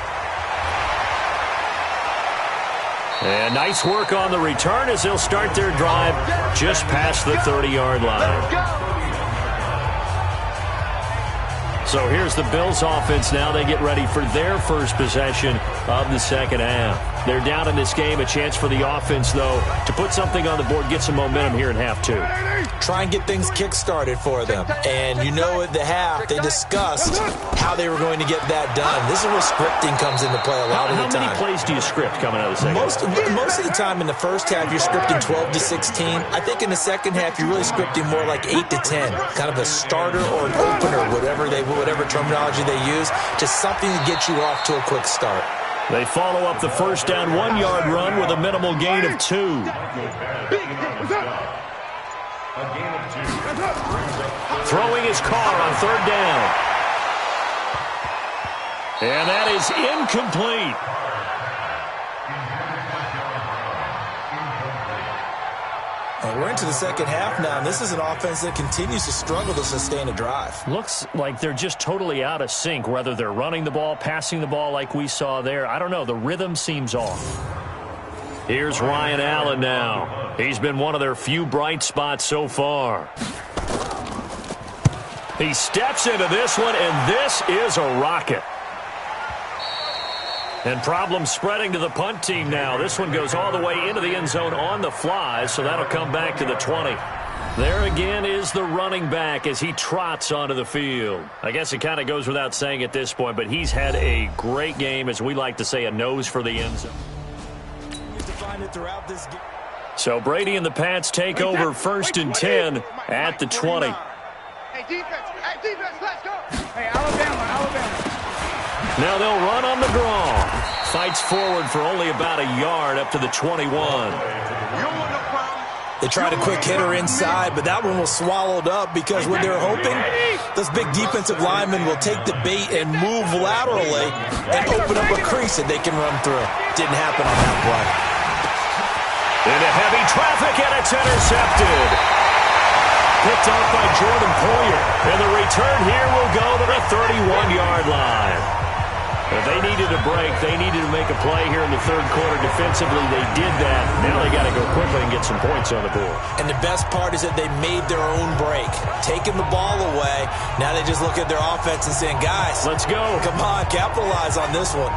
And nice work on the return as they'll start their drive just past the 30-yard line. So here's the Bills offense now. They get ready for their first possession of the second half. They're down in this game. A chance for the offense, though, to put something on the board, get some momentum here in half two. Try and get things kick-started for them. And you know at the half, they discussed how they were going to get that done. This is where scripting comes into play a lot of the time. How many plays do you script coming out of the second half? Most of the time in the first half, you're scripting 12 to 16. I think in the second half, you're really scripting more like 8 to 10. Kind of a starter or an opener, whatever terminology they use, just something to get you off to a quick start. They follow up the first down 1-yard run with a minimal gain of 2. Throwing his car on third down. And that is incomplete. We're into the second half now, and this is an offense that continues to struggle to sustain a drive. Looks like they're just totally out of sync, whether they're running the ball, passing the ball like we saw there. I don't know. The rhythm seems off. Here's Ryan Allen now. He's been one of their few bright spots so far. He steps into this one, and this is a rocket. And problems spreading to the punt team now. This one goes all the way into the end zone on the fly, so that'll come back to the 20. There again is the running back as he trots onto the field. I guess it kind of goes without saying at this point, but he's had a great game, as we like to say, a nose for the end zone. So Brady and the Pats take over 1st and 10 at the 20. Hey, defense, let's go. Hey, Alabama. Now they'll run on the draw. Fights forward for only about a yard up to the 21. They tried a quick hitter inside, but that one was swallowed up because when they're hoping, those big defensive linemen will take the bait and move laterally and open up a crease that they can run through. Didn't happen on that play. Into heavy traffic, and it's intercepted. Picked up by Jordan Poyer. And the return here will go to the 31-yard line. If they needed a break, they needed to make a play here in the third quarter defensively. They did that. Now they got to go quickly and get some points on the board. And the best part is that they made their own break. Taking the ball away, now they just look at their offense and saying, guys, let's go. Come on, capitalize on this one.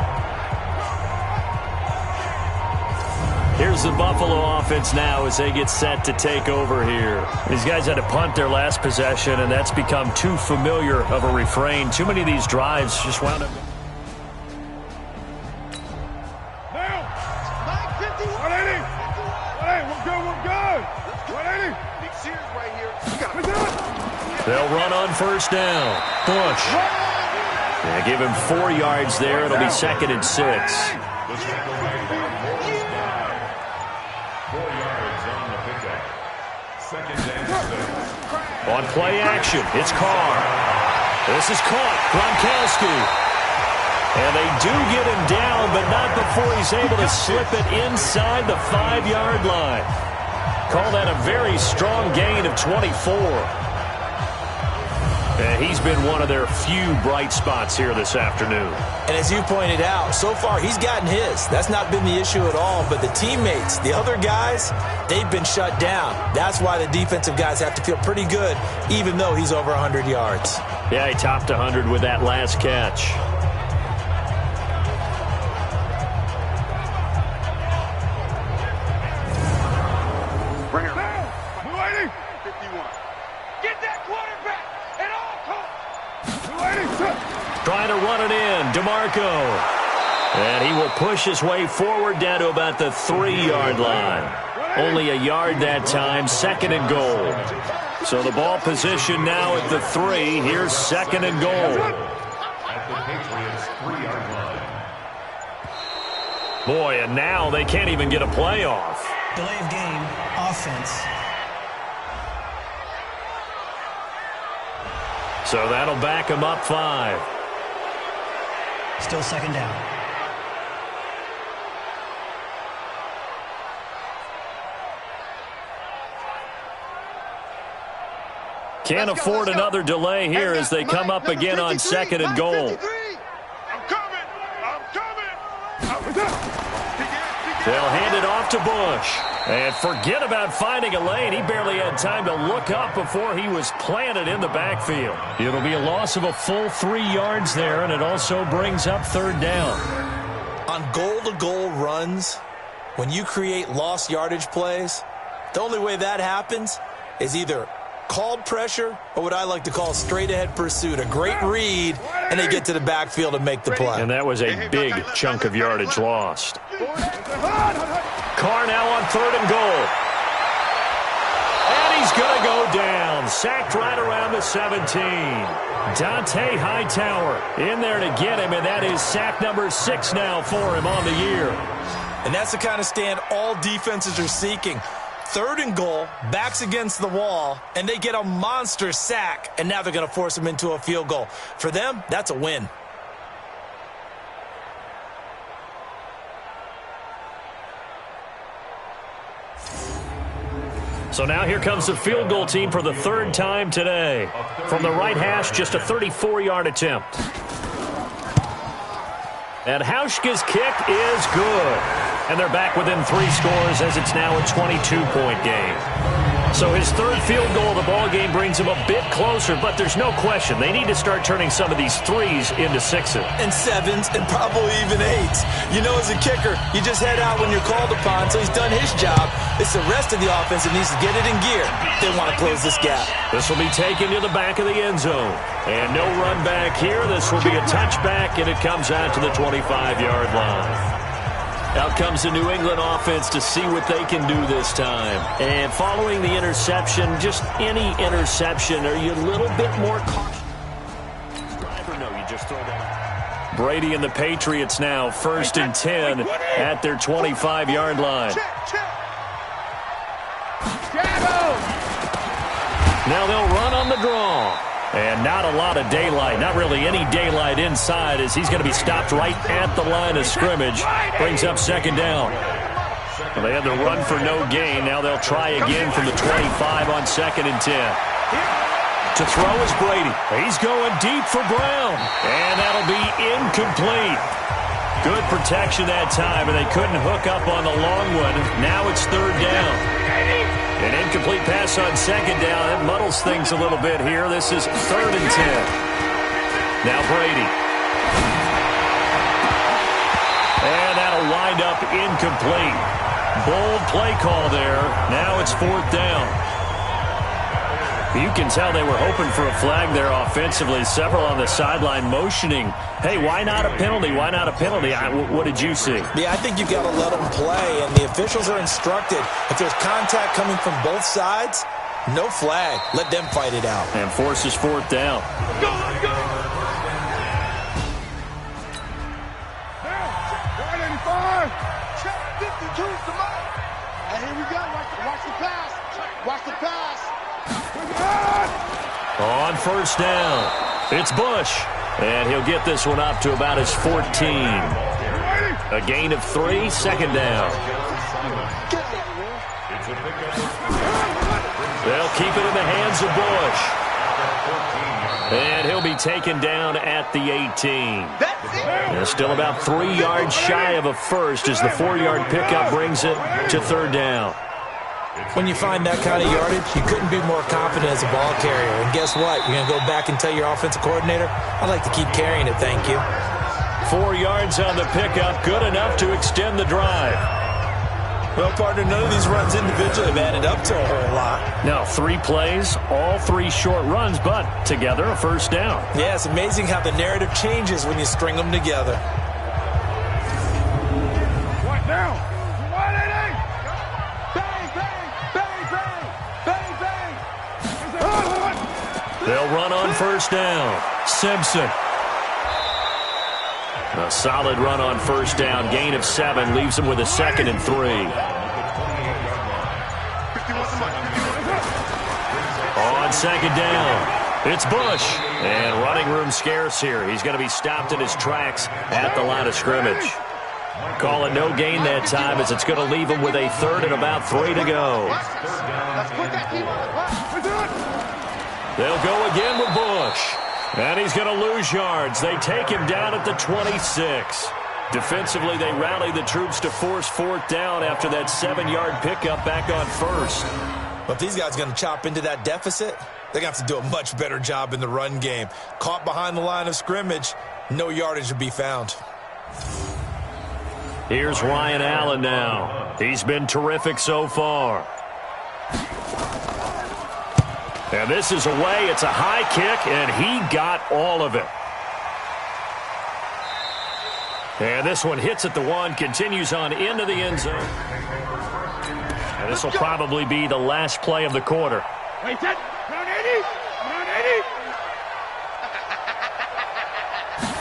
Here's the Buffalo offense now as they get set to take over here. These guys had to punt their last possession, and that's become too familiar of a refrain. Too many of these drives just wound up. They'll run on first down. Bush. Yeah, give him 4 yards there. It'll be 2nd and 6. 4 yards on the pickup. 2nd and 6. On play action, it's Carr. This is caught. Gronkowski. And they do get him down, but not before he's able to slip it inside the 5-yard line. Call that a very strong gain of 24. And he's been one of their few bright spots here this afternoon. And as you pointed out, so far he's gotten his. That's not been the issue at all. But the teammates, the other guys, they've been shut down. That's why the defensive guys have to feel pretty good, even though he's over 100 yards. Yeah, he topped 100 with that last catch. Bring her down. 51. Get that quarterback. Trying to run it in, DeMarco. And he will push his way forward down to about the 3-yard line. Only a yard that time, 2nd and goal. So the ball position now at the 3. Here's 2nd and goal. At the Patriots' 3-yard line. Boy, and now they can't even get a play off. Delay of game, offense. So that'll back him up 5. Still 2nd down. Can't afford another delay here as they come up again on 2nd and goal. They'll hand it off to Bush. And forget about finding a lane. He barely had time to look up before he was planted in the backfield. It'll be a loss of a full 3 yards there, and it also brings up 3rd down. On goal-to-goal runs, when you create lost yardage plays, the only way that happens is either called pressure or what I like to call straight-ahead pursuit, a great read, and they get to the backfield and make the play. And that was a big chunk of yardage lost. Carr now on 3rd and goal. And he's going to go down. Sacked right around the 17. Dante Hightower in there to get him, and that is sack number 6 now for him on the year. And that's the kind of stand all defenses are seeking. 3rd and goal, backs against the wall, and they get a monster sack, and now they're going to force him into a field goal. For them, that's a win. So now here comes the field goal team for the 3rd time today. From the right hash, just a 34-yard attempt. And Hauschka's kick is good. And they're back within 3 scores as it's now a 22-point game. So his 3rd field goal of the ball game brings him a bit closer, but there's no question they need to start turning some of these 3s into 6s. And 7s, and probably even 8s. You know, as a kicker, you just head out when you're called upon, so he's done his job. It's the rest of the offense that needs to get it in gear. They want to close this gap. This will be taken to the back of the end zone. And no run back here. This will be a touchback, and it comes out to the 25-yard line. Out comes the New England offense to see what they can do this time. And following the interception, just any interception, are you a little bit more cautious? Driver, no, you just throw that. Brady and the Patriots now, 1st and 10 at their 25-yard line. Now they'll run on the draw. And not a lot of daylight, not really any daylight inside as he's going to be stopped right at the line of scrimmage. Brings up 2nd down. Well, they had the run for no gain. Now they'll try again from the 25 on 2nd and 10. To throw is Brady. He's going deep for Brown. And that'll be incomplete. Good protection that time, and they couldn't hook up on the long one. Now it's 3rd down. An incomplete pass on 2nd down. That muddles things a little bit here. This is 3rd and 10. Now Brady. And that'll wind up incomplete. Bold play call there. Now it's 4th down. You can tell they were hoping for a flag there offensively. Several on the sideline motioning, hey, why not a penalty? Why not a penalty? What did you see? Yeah, I think you've got to let them play, and the officials are instructed. If there's contact coming from both sides, no flag. Let them fight it out. And forces 4th down. Go, let's go! 185. Check 52. Come on. And here we go. Watch the pass. Watch the pass. On 1st down, it's Bush. And he'll get this one up to about his 14. A gain of 3, 2nd down. They'll keep it in the hands of Bush. And he'll be taken down at the 18. And still about 3 yards shy of a first as the 4-yard pickup brings it to 3rd down. When you find that kind of yardage, you couldn't be more confident as a ball carrier. And guess what? You're going to go back and tell your offensive coordinator, I'd like to keep carrying it, thank you. 4 yards on the pickup, good enough to extend the drive. Well, partner, none of these runs individually have added up to a whole lot. Now, 3 plays, all 3 short runs, but together a 1st down. Yeah, it's amazing how the narrative changes when you string them together. What now? They'll run on 1st down. Simpson. A solid run on 1st down. Gain of 7 leaves them with a 2nd and 3. On 2nd down, it's Bush. And running room scarce here. He's going to be stopped in his tracks at the line of scrimmage. Call it no gain that time as it's going to leave him with a 3rd and about 3 to go. They'll go again with Bush. And he's going to lose yards. They take him down at the 26. Defensively, they rally the troops to force 4th down after that 7-yard pickup back on 1st. But if these guys are going to chop into that deficit, they're going to have to do a much better job in the run game. Caught behind the line of scrimmage, no yardage to be found. Here's Ryan Allen now. He's been terrific so far. And this is away. It's a high kick, and he got all of it. And this one hits at the one, continues on into the end zone. And this will probably be the last play of the quarter. Wait, that. Run 80. Run 80.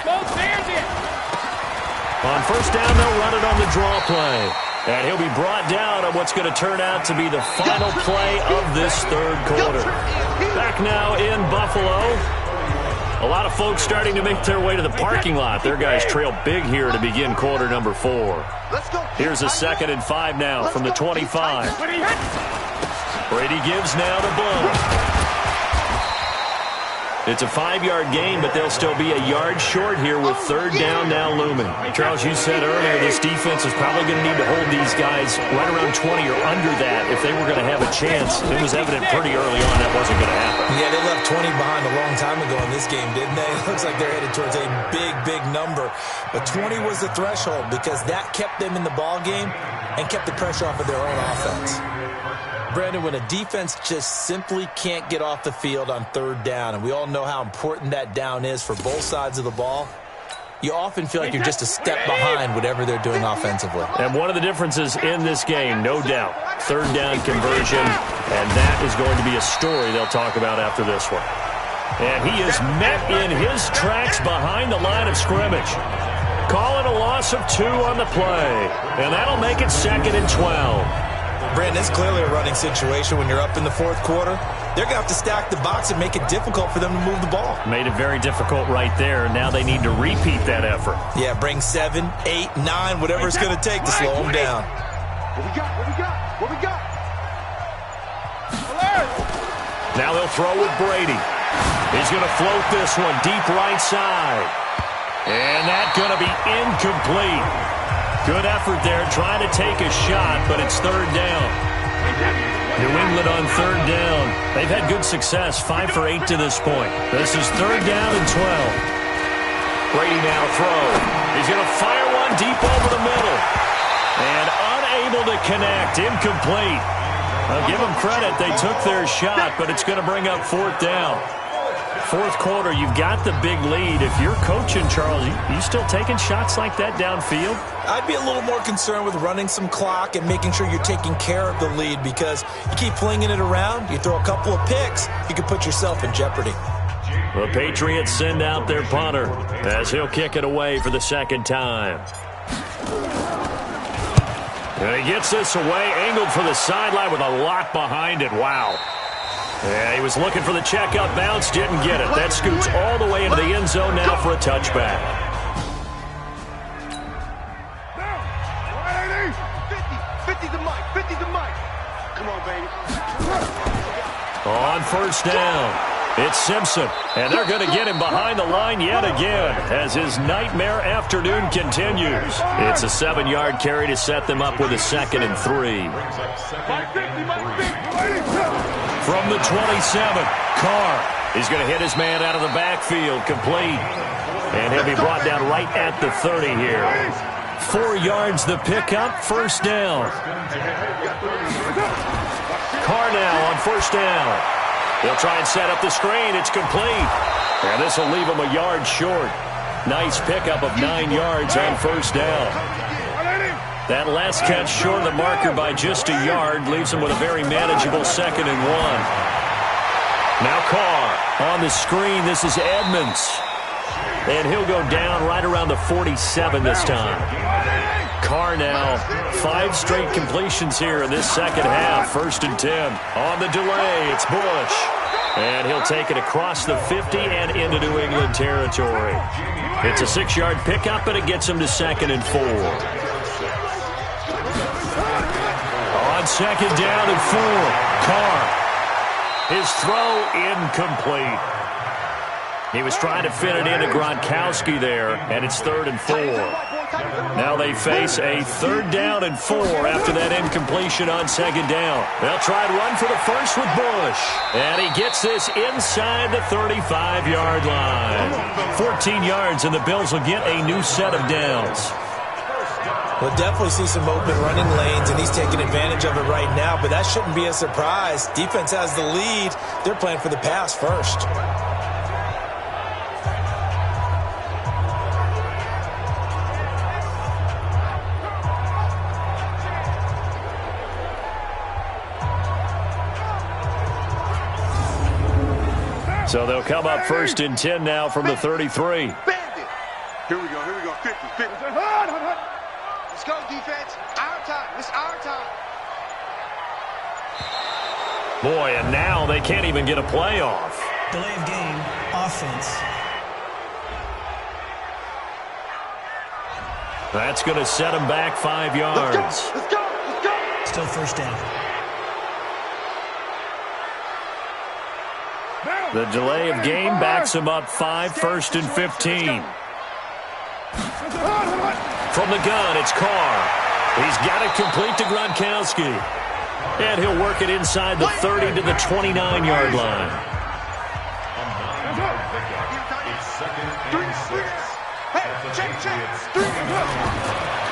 Both hands in. On first down, they'll run it on the draw play. And he'll be brought down on what's going to turn out to be the final play of this third quarter. Back now in Buffalo. A lot of folks starting to make their way to the parking lot. Their guys trail big here to begin quarter number 4. Here's a 2nd and 5 now from the 25. Brady gives now to Blount. It's a 5-yard gain, but they'll still be a yard short here with third down now looming. Charles, you said earlier this defense is probably going to need to hold these guys right around 20 or under that if they were going to have a chance. It was evident pretty early on that wasn't going to happen. Yeah, they left 20 behind a long time ago in this game, didn't they? It looks like they're headed towards a big, big number. But 20 was the threshold because that kept them in the ball game and kept the pressure off of their own offense. Brandon, when a defense just simply can't get off the field on third down, and we all know how important that down is for both sides of the ball, you often feel like you're just a step behind whatever they're doing offensively. And one of the differences in this game, no doubt, third down conversion, and that is going to be a story they'll talk about after this one. And he is met in his tracks behind the line of scrimmage. Calling a loss of 2 on the play, and that'll make it 2nd and 12. Brandon, it's clearly a running situation when you're up in the fourth quarter. They're going to have to stack the box and make it difficult for them to move the ball. Made it very difficult right there. Now they need to repeat that effort. Yeah, bring 7, 8, 9, whatever it's going to take to slow them down. What we got? What we got? What we got? Now they'll throw with Brady. He's going to float this one deep right side. And that's going to be incomplete. Good effort there, trying to take a shot, but it's third down. New England on third down. They've had good success, 5 for 8 to this point. This is third down and 12. Brady now throw. He's going to fire one deep over the middle. And unable to connect, incomplete. I'll give them credit, they took their shot, but it's going to bring up fourth down. Fourth quarter, you've got the big lead. If you're coaching, Charles, you still taking shots like that downfield? I'd be a little more concerned with running some clock and making sure you're taking care of the lead because you keep flinging it around, you throw a couple of picks, you could put yourself in jeopardy. The Patriots send out their punter as he'll kick it away for the second time. And he gets this away, angled for the sideline with a lock behind it. Wow. Yeah, he was looking for the check-up bounce, didn't get it. That scoots all the way into the end zone now for a touchback. 50 the mic, 50 the mic. Come on, baby. On first down, it's Simpson, and they're going to get him behind the line yet again as his nightmare afternoon continues. It's a 7-yard carry to set them up with a 2nd and 3. From the 27, Carr is going to hit his man out of the backfield, complete. And he'll be brought down right at the 30 here. 4 yards the pickup, first down. Carr now on first down. They'll try and set up the screen. It's complete. And this will leave him a yard short. Nice pickup of 9 yards on first down. That last catch short of the marker by just a yard leaves him with a very manageable 2nd and 1. Now Carr on the screen. This is Edmonds. And he'll go down right around the 47 this time. Carr now, 5 straight completions here in this second half. 1st and 10. On the delay, it's Bush. And he'll take it across the 50 and into New England territory. It's a 6-yard pickup, and it gets him to 2nd and 4. On 2nd down and 4, Carr. His throw incomplete. He was trying to fit it into Gronkowski there, and it's 3rd and 4. Now they face a 3rd down and 4 after that incompletion on 2nd down. They'll try and run for the first with Bush. And he gets this inside the 35-yard line. 14 yards, and the Bills will get a new set of downs. We'll definitely see some open running lanes, and he's taking advantage of it right now, but that shouldn't be a surprise. Defense has the lead. They're playing for the pass first. So they'll come up 1st and 10 now from the 33. Here we go. 50. Let's go, defense. Our time. It's our time. Boy, and now they can't even get a play off. Delay of game, offense. That's going to set him back 5 yards. Let's go. Still first down. The delay of game backs him up 5, 1st and 15. From the gun, it's Carr. He's got it complete to Gronkowski. And he'll work it inside the 30 to the 29-yard line.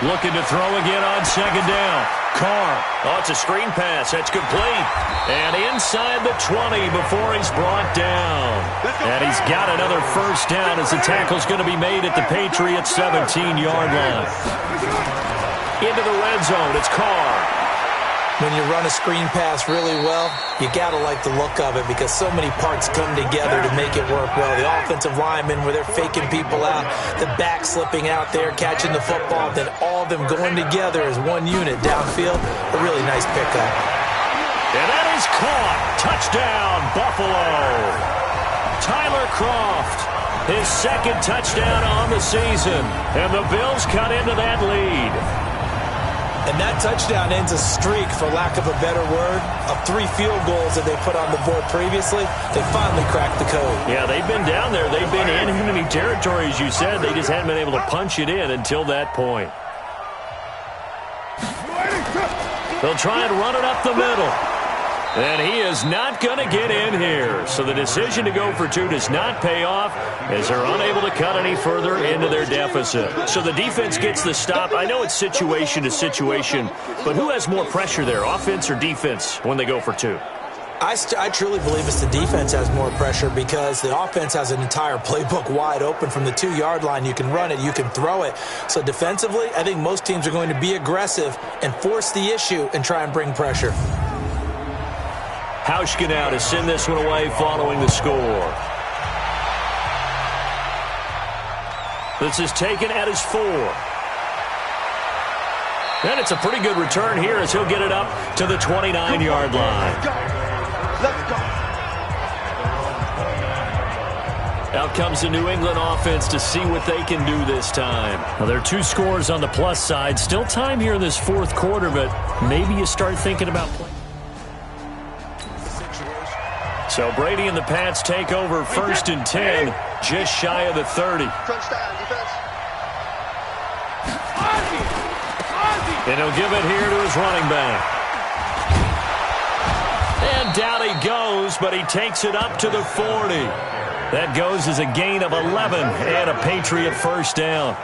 Looking to throw again on 2nd down. Carr. Oh, it's a screen pass. That's complete. And inside the 20 before he's brought down. And he's got another first down as the tackle's going to be made at the Patriots' 17-yard line. Into the red zone. It's Carr. When you run a screen pass really well, you got to like the look of it because so many parts come together to make it work well. The offensive linemen, where they're faking people out, the back slipping out there, catching the football, then all of them going together as one unit downfield. A really nice pickup. And that is caught. Touchdown, Buffalo. Tyler Kroft, his 2nd touchdown on the season. And the Bills cut into that lead. And that touchdown ends a streak, for lack of a better word, of 3 field goals that they put on the board previously. They finally cracked the code. Yeah, they've been down there. They've been in enemy territory, as you said. They just hadn't been able to punch it in until that point. They'll try and run it up the middle. And he is not going to get in here. So the decision to go for 2 does not pay off as they're unable to cut any further into their deficit. So the defense gets the stop. I know it's situation to situation, but who has more pressure there, offense or defense, when they go for 2? I truly believe it's the defense has more pressure because the offense has an entire playbook wide open from the 2-yard line. You can run it, you can throw it. So defensively, I think most teams are going to be aggressive and force the issue and try and bring pressure. Hauschka now to send this one away following the score. This is taken at his 4. And it's a pretty good return here as he'll get it up to the 29-yard line. Let's go. Out comes the New England offense to see what they can do this time. Well, there are 2 scores on the plus side. Still time here in this 4th quarter, but maybe you start thinking about playing. So Brady and the Pats take over 1st and 10, just shy of the 30. Crunch down, defense. And he'll give it here to his running back. And down he goes, but he takes it up to the 40. That goes as a gain of 11 and a Patriot first down.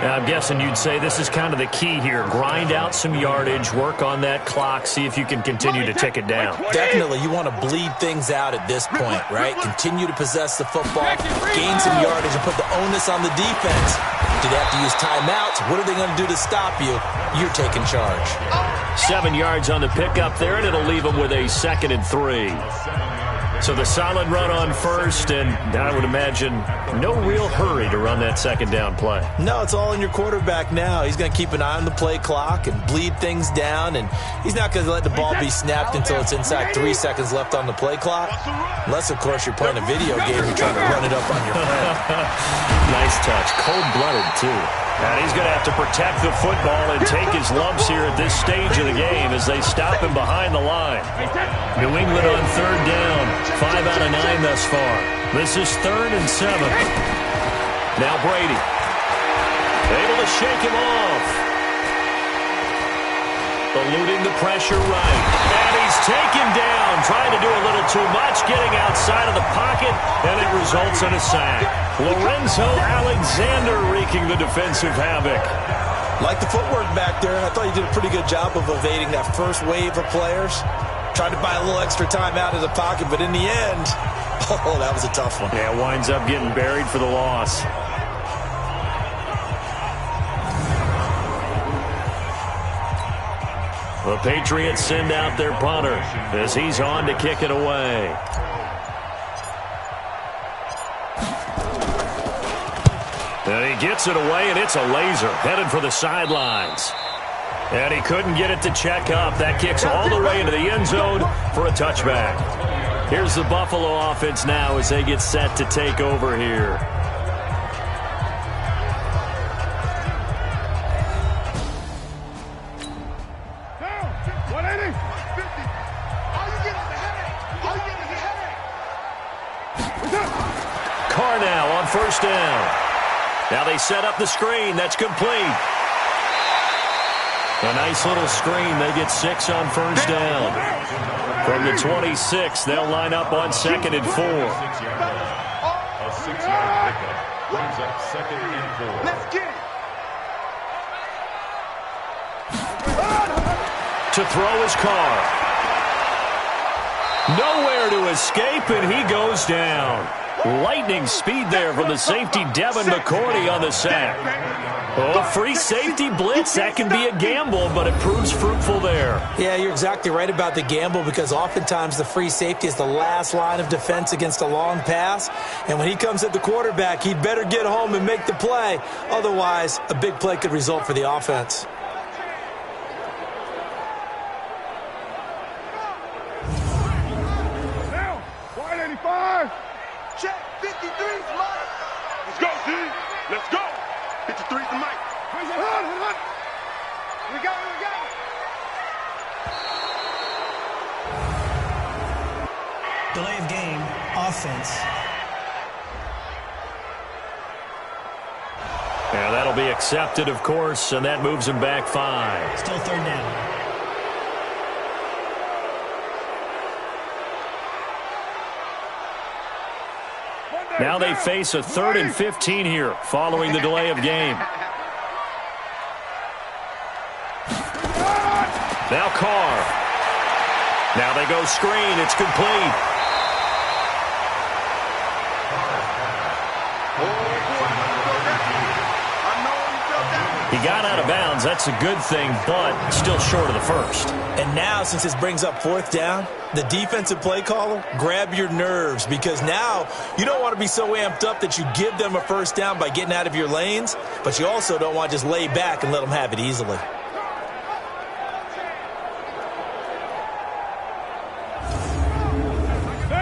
Now, I'm guessing you'd say this is kind of the key here. Grind out some yardage, work on that clock, see if you can continue to tick it down. Definitely. You want to bleed things out at this point, right? Continue to possess the football, gain some yardage, and put the onus on the defense. Do they have to use timeouts? What are they going to do to stop you? You're taking charge. 7 yards on the pickup there, and it'll leave them with a 2nd and 3. So the solid run on 1st, and I would imagine no real hurry to run that 2nd down play. No, it's all in your quarterback now. He's going to keep an eye on the play clock and bleed things down, and he's not going to let the ball be snapped until it's inside 3 seconds left on the play clock. Unless, of course, you're playing a video game and trying to run it up on your friend. Nice touch. Cold-blooded, too. And he's going to have to protect the football and take his lumps here at this stage of the game as they stop him behind the line. New England on 3rd down. 5 out of 9 thus far. This is 3rd and 7. Now Brady. Able to shake him off. Eluding the pressure right. And he's taken down. Trying to do a little too much. Getting outside of the pocket. And it results in a sack. Lorenzo Alexander wreaking the defensive havoc. Like the footwork back there. I thought he did a pretty good job of evading that first wave of players. Tried to buy a little extra time out of the pocket, but in the end, oh, that was a tough one. Yeah, winds up getting buried for the loss. The Patriots send out their punter as he's on to kick it away. And he gets it away, and it's a laser headed for the sidelines. And he couldn't get it to check up. That kicks all the way into the end zone for a touchback. Here's the Buffalo offense now as they get set to take over here. Down, 180, 50. All you get is a headache. All you get is a headache. Carr now on first down. Now they set up the screen. That's complete. A nice little screen. They get 6 on first down. From the 26, they'll line up on 2nd and 4. A 6-yard pickup brings up 2nd and 4. Let's get it. To throw his Carr. Nowhere to escape, and he goes down. Lightning speed there from the safety, Devin McCourty, on the sack. Oh, free safety blitz. That can be a gamble, but it proves fruitful there. Yeah, you're exactly right about the gamble because oftentimes the free safety is the last line of defense against a long pass. And when he comes at the quarterback, he'd better get home and make the play. Otherwise, a big play could result for the offense. Now, 185. Check, 53's Mike. Let's go, D. Let's go. 53's the Mike. We got it, we got it. Delay of game, offense. Yeah, that'll be accepted, of course, and that moves him back 5. Still third down. Now they face a 3rd and 15 here following the delay of game. Now Carr. Now they go screen. It's complete. He got out of bounds. That's a good thing, but still short of the first. And now, since this brings up 4th down, the defensive play caller, grab your nerves because now you don't want to be so amped up that you give them a first down by getting out of your lanes, but you also don't want to just lay back and let them have it easily.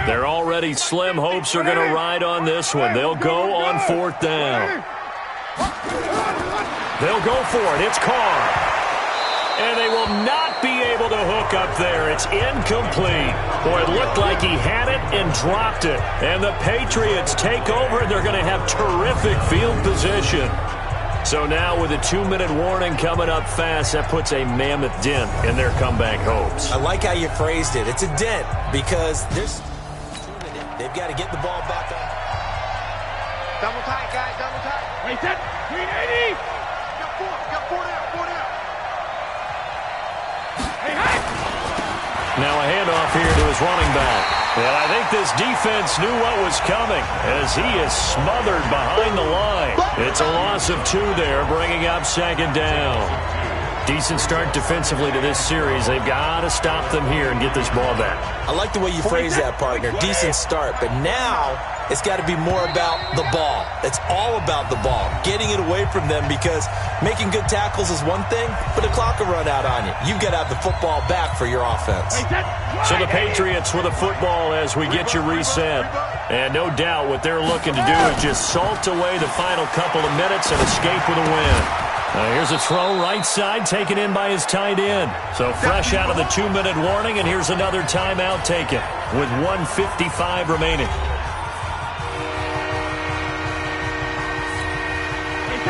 They're already slim hopes are going to ride on this one. They'll go on 4th down. They'll go for it. It's Carr. And they will not be able to hook up there. It's incomplete. Boy, it looked like he had it and dropped it. And the Patriots take over, and they're going to have terrific field position. So now with a 2-minute warning coming up fast, that puts a mammoth dent in their comeback hopes. I like how you phrased it. It's a dent because they've got to get the ball back on. Double tight, guys, double tight. Wait, set. 380. Got four down. Now a handoff here to his running back. And I think this defense knew what was coming as he is smothered behind the line. It's a loss of 2 there, bringing up 2nd down. Decent start defensively to this series. They've got to stop them here and get this ball back. I like the way you phrase that, partner. Decent start, but now it's got to be more about the ball. It's all about the ball, getting it away from them because making good tackles is one thing, but the clock will run out on you. You've got to have the football back for your offense. So the Patriots with the football as we get you reset. And no doubt what they're looking to do is just salt away the final couple of minutes and escape with a win. Here's a throw right side taken in by his tight end. So fresh out of the 2-minute warning, and here's another timeout taken with 1:55 remaining.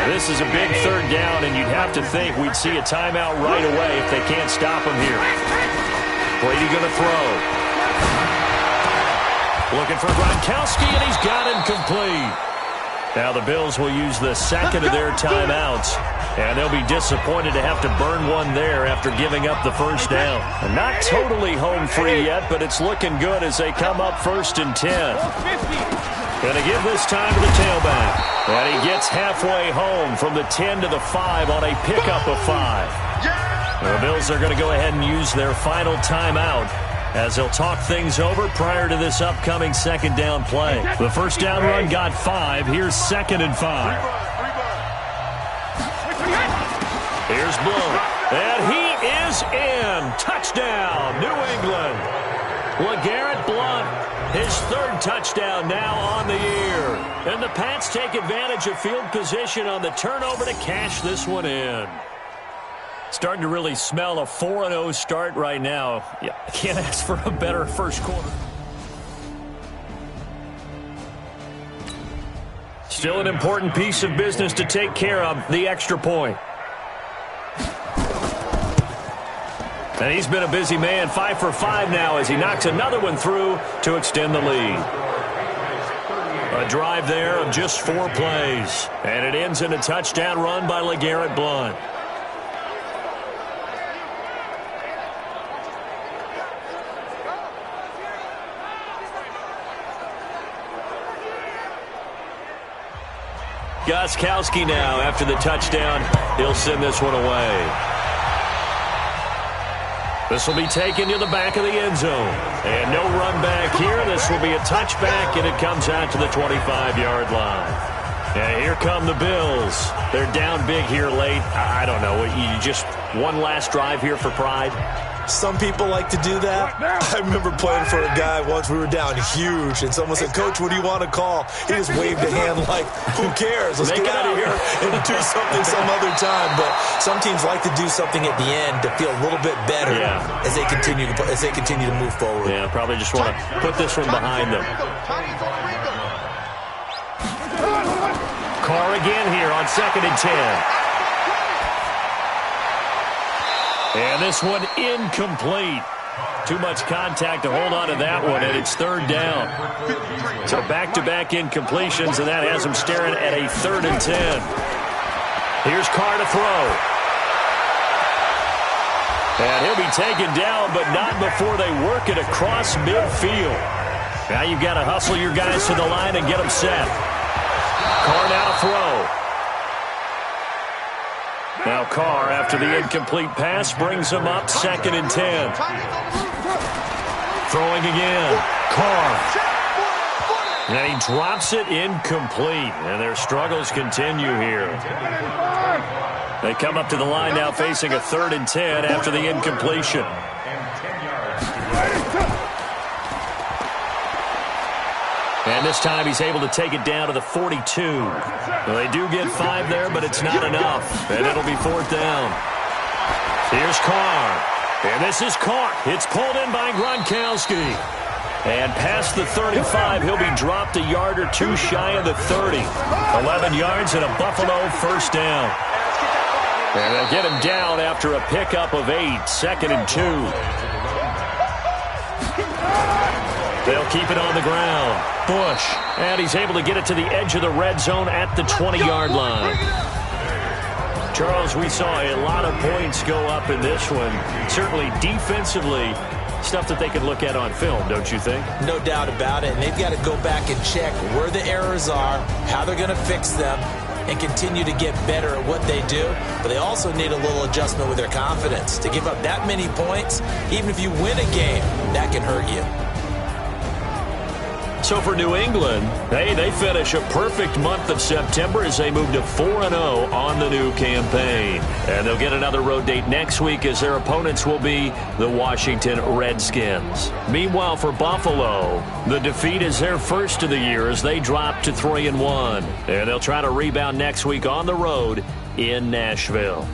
This is a big 3rd down, and you'd have to think we'd see a timeout right away if they can't stop him here. Brady going to throw. Looking for Gronkowski, and he's got him complete. Now the Bills will use the second of their timeouts, and they'll be disappointed to have to burn one there after giving up the first down. Not totally home free yet, but it's looking good as they come up 1st and 10. Going to give this time to the tailback. And he gets halfway home from the 10 to the 5 on a pickup of 5. The Bills are going to go ahead and use their final timeout as they'll talk things over prior to this upcoming second down play. The first down run got 5. Here's 2nd and 5. Here's Blount. And he is in. Touchdown, New England. LeGarrette Blount, his 3rd touchdown now on the year. And the Pats take advantage of field position on the turnover to cash this one in. Starting to really smell a 4-0 start right now. Yeah, can't ask for a better first quarter. Still an important piece of business to take care of, the extra point. And he's been a busy man, 5 for 5 now as he knocks another one through to extend the lead. A drive there of just 4 plays. And it ends in a touchdown run by LeGarrette Blount. Gostkowski now after the touchdown. He'll send this one away. This will be taken to the back of the end zone. And no run back here. This will be a touchback, and it comes out to the 25-yard line. And here come the Bills. They're down big here late. I don't know. You just one last drive here for pride? Some people like to do that. I remember playing for a guy once. We were down huge, and someone said, "Coach, what do you want to call?" He just waved a hand like, "Who cares? Let's get out of here and do something some other time." But some teams like to do something at the end to feel a little bit better as they continue to move forward. Yeah, probably just want to put this one behind them. Carr again here on 2nd and 10. And this one incomplete. Too much contact to hold on to that one, and it's 3rd down. So back-to-back incompletions, and that has him staring at a 3rd and 10. Here's Carr to throw. And he'll be taken down, but not before they work it across midfield. Now you've got to hustle your guys to the line and get them set. Carr now to throw. Now Carr, after the incomplete pass, brings him up 2nd and 10. Throwing again. Carr. And he drops it incomplete. And their struggles continue here. They come up to the line now facing a 3rd and 10 after the incompletion. And this time he's able to take it down to the 42. Well, they do get 5 there, but it's not enough. And it'll be 4th down. Here's Carr. And this is Carr. It's pulled in by Gronkowski. And past the 35, he'll be dropped a yard or two shy of the 30. 11 yards and a Buffalo 1st down. And they get him down after a pickup of 8. 2nd and 2. They'll keep it on the ground. Bush. And he's able to get it to the edge of the red zone at the 20-yard line. Charles, we saw a lot of points go up in this one. Certainly defensively, stuff that they could look at on film, don't you think? No doubt about it. And they've got to go back and check where the errors are, how they're going to fix them, and continue to get better at what they do. But they also need a little adjustment with their confidence. To give up that many points, even if you win a game, that can hurt you. So for New England, they finish a perfect month of September as they move to 4-0 on the new campaign. And they'll get another road date next week as their opponents will be the Washington Redskins. Meanwhile, for Buffalo, the defeat is their first of the year as they drop to 3-1. And they'll try to rebound next week on the road in Nashville.